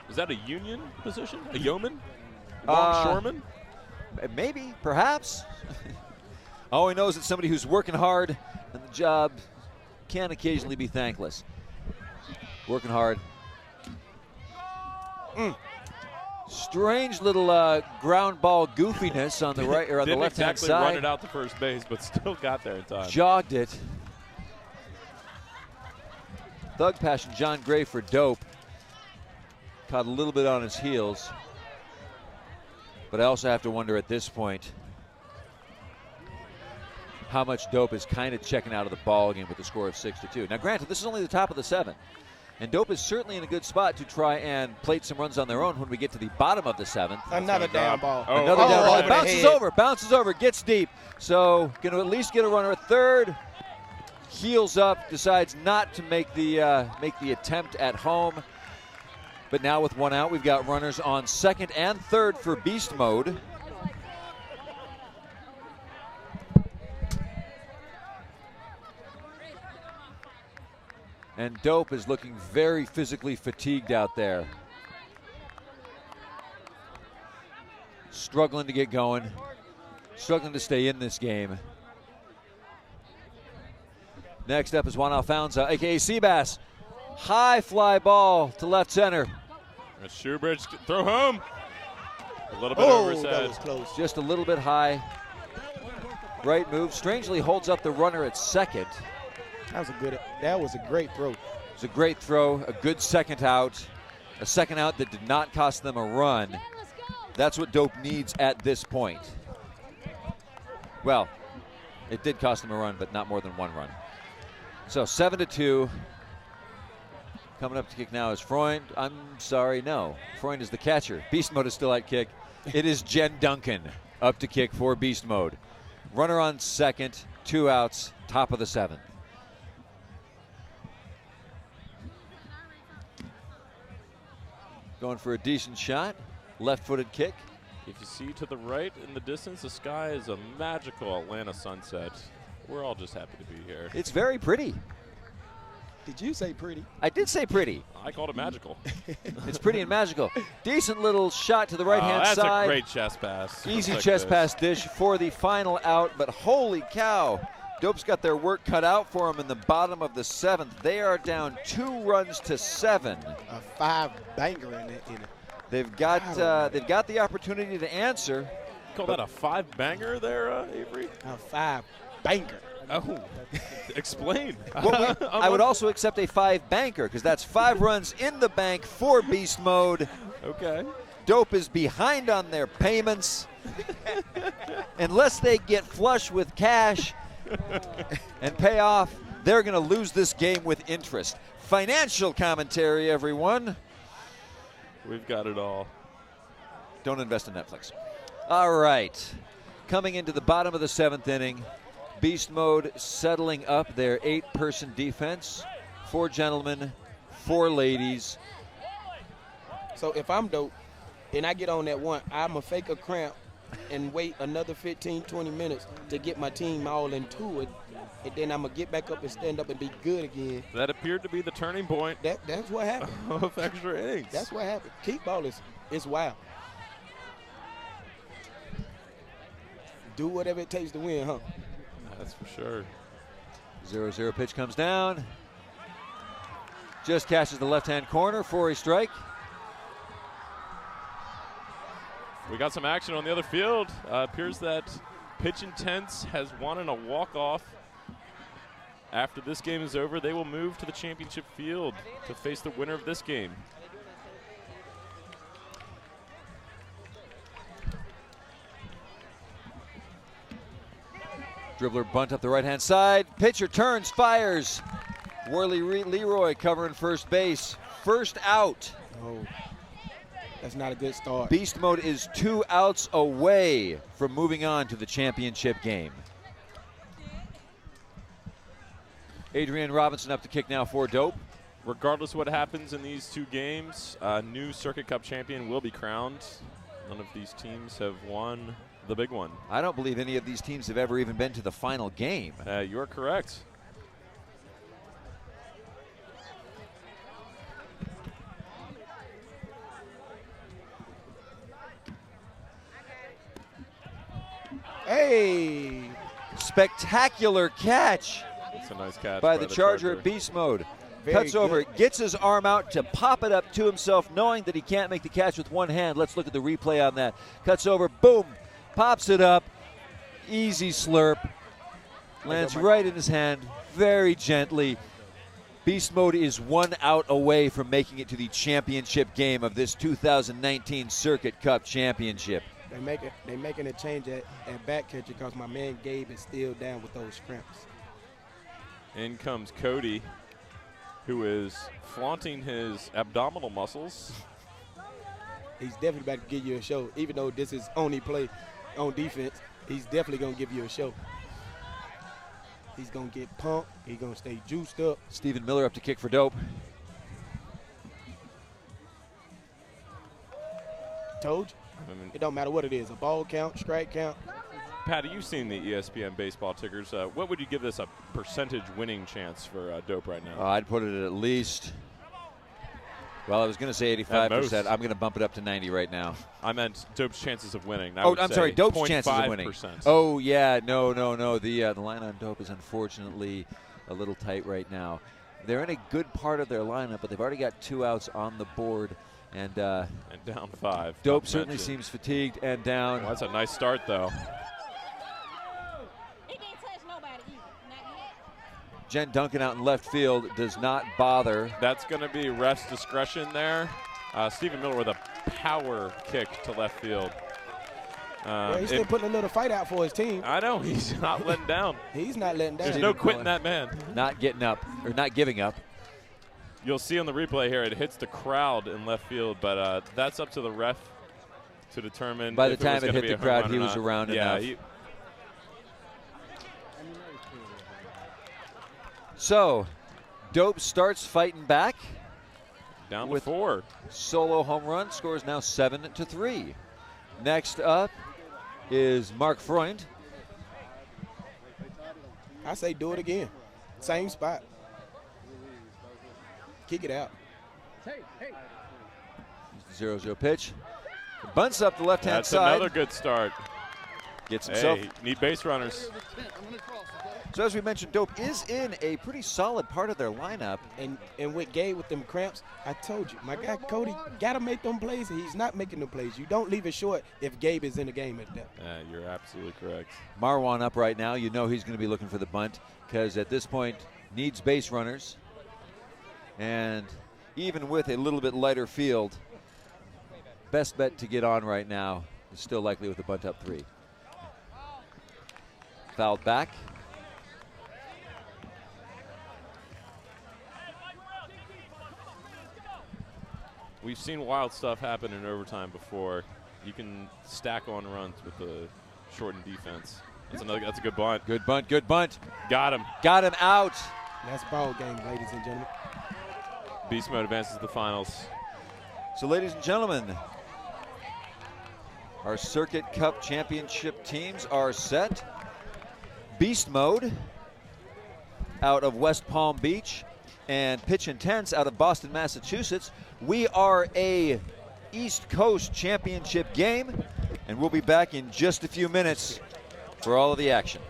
Is that a union position? A yeoman? Longshoreman? Maybe, perhaps. All he knows is somebody who's working hard, and the job can occasionally be thankless. Working hard. Strange little ground ball goofiness on the right or on the left-hand exactly side. Run it out to first base, but still got there in time. Jogged it. Thug Passion, John Gray for Dope. Caught a little bit on his heels. But I also have to wonder at this point how much Dope is kind of checking out of the ball game with the score of 6-2. Now, granted, this is only the top of the 7th. And Dope is certainly in a good spot to try and plate some runs on their own when we get to the bottom of the 7th. Another down ball. Another down ball. It Bounces over, gets deep. So going to at least get a runner at third. Heels up, decides not to make the attempt at home. But now with one out, we've got runners on second and third for Beast Mode. And Dope is looking very physically fatigued out there. Struggling to get going. Struggling to stay in this game. Next up is Juan Alfonso, a.k.a. Seabass. High fly ball to left center. Shoebridge, throw home. A little bit over his head. That was close. Just a little bit high. Right move. Strangely holds up the runner at second. That was a great throw. It was a great throw, a good second out. A second out that did not cost them a run. That's what Dope needs at this point. Well, it did cost them a run, but not more than one run. So 7-2. Coming up to kick now is Freund. I'm sorry, no. Freund is the catcher. Beast Mode is still at kick. It is Jen Duncan up to kick for Beast Mode. Runner on second, 2 outs, top of the 7th. Going for a decent shot. Left-footed kick. If you see to the right in the distance, the sky is a magical Atlanta sunset. We're all just happy to be here. It's very pretty. Did you say pretty? I did say pretty. I called it magical. It's pretty and magical. Decent little shot to the right-hand that's side. That's a great chest pass. Easy like chest this. pass dish for the final out, but holy cow. Dope's got their work cut out for them in the bottom of the 7th. They are down 2 runs to 7. A 5 banger in it. They've got the opportunity to answer. Call that a 5 banger there, Avery? A 5 banger. Oh, explain. Well, I would also accept a 5 banker because that's 5 runs in the bank for Beast Mode. Okay. Dope is behind on their payments. Unless they get flush with cash and pay off, they're going to lose this game with interest. Financial commentary, everyone. We've got it all. Don't invest in Netflix. All right. Coming into the bottom of the 7th inning, Beast Mode settling up their 8-person defense. 4 gentlemen, 4 ladies. So if I'm Dope and I get on that one, I'm going to fake a cramp and wait another 15, 20 minutes to get my team all into it. And then I'm going to get back up and stand up and be good again. That appeared to be the turning point That's what happened. of extra innings. That's what happened. Kickball is wild. Do whatever it takes to win, huh? That's for sure. 0-0 pitch comes down. Just catches the left-hand corner for a strike. We got some action on the other field. Appears that Pitch Intense has won in a walk-off. After this game is over, they will move to the championship field to face the winner of this game. Dribbler bunt up the right-hand side. Pitcher turns, fires. Worley Leroy covering first base. First out. Oh, that's not a good start. Beast Mode is 2 outs away from moving on to the championship game. Adrian Robinson up to kick now for Dope. Regardless of what happens in these 2 games, a new Circuit Cup champion will be crowned. None of these teams have won the big one. I don't believe any of these teams have ever even been to the final game. You are correct. Hey! Spectacular catch That's a nice catch by the Charger at Beast Mode. Very Cuts over, good. gets his arm out to pop it up to himself, knowing that he can't make the catch with one hand. Let's look at the replay on that. Cuts over, boom, pops it up. Easy slurp. Lands right in his hand, very gently. Beast Mode is 1 out away from making it to the championship game of this 2019 Circuit Cup Championship. They making a change at back catcher because my man Gabe is still down with those cramps. In comes Cody, who is flaunting his abdominal muscles. He's definitely about to give you a show. Even though this is only play on defense, he's definitely going to give you a show. He's going to get pumped. He's going to stay juiced up. Stephen Miller up to kick for Dope. Told you. It don't matter what it is. A ball count, strike count. Patty, you've seen the ESPN baseball tickers. What would you give this a percentage winning chance for Dope right now? I'd put it at least, well, I was going to say 85%. I'm going to bump it up to 90 right now. I meant Dope's chances of winning. I'm sorry, Dope's chances of winning. 0.5%. Oh, yeah, no. The line on Dope is unfortunately a little tight right now. They're in a good part of their lineup, but they've already got 2 outs on the board. And down 5. Dope certainly seems fatigued and down. Well, that's a nice start, though. Jen Duncan out in left field does not bother. That's going to be ref's discretion there. Stephen Miller with a power kick to left field. He's still putting a little fight out for his team. I know. He's not letting down. He's not letting down. There's no quitting that man. Not getting up, or not giving up. You'll see on the replay here, it hits the crowd in left field, but that's up to the ref to determine. By the if time it it hit the crowd, he or was not. around yeah, enough. So, Dope starts fighting back. Down with to 4. Solo home run, scores now 7-3. Next up is Mark Freund. I say do it again. Same spot. Kick it out. 0-0 pitch. Bunts up the left-hand That's side. another good start. Gets himself. Hey, need base runners. So as we mentioned, Dope is in a pretty solid part of their lineup. And with Gabe with them cramps, I told you, my guy Cody got to make them plays, and he's not making them plays. You don't leave it short if Gabe is in the game at that. You're absolutely correct. Marwan up right now. You know he's going to be looking for the bunt because at this point needs base runners. And even with a little bit lighter field, best bet to get on right now is still likely with the bunt up 3. Fouled back. We've seen wild stuff happen in overtime before. You can stack on runs with the shortened defense. That's a good bunt. Good bunt, good bunt. Got him. Got him out. That's ball game, ladies and gentlemen. Beastmode advances to the finals. So ladies and gentlemen, our Circuit Cup Championship teams are set. Beast Mode out of West Palm Beach and Pitch Intense out of Boston, Massachusetts. We are a East Coast Championship game, and we'll be back in just a few minutes for all of the action.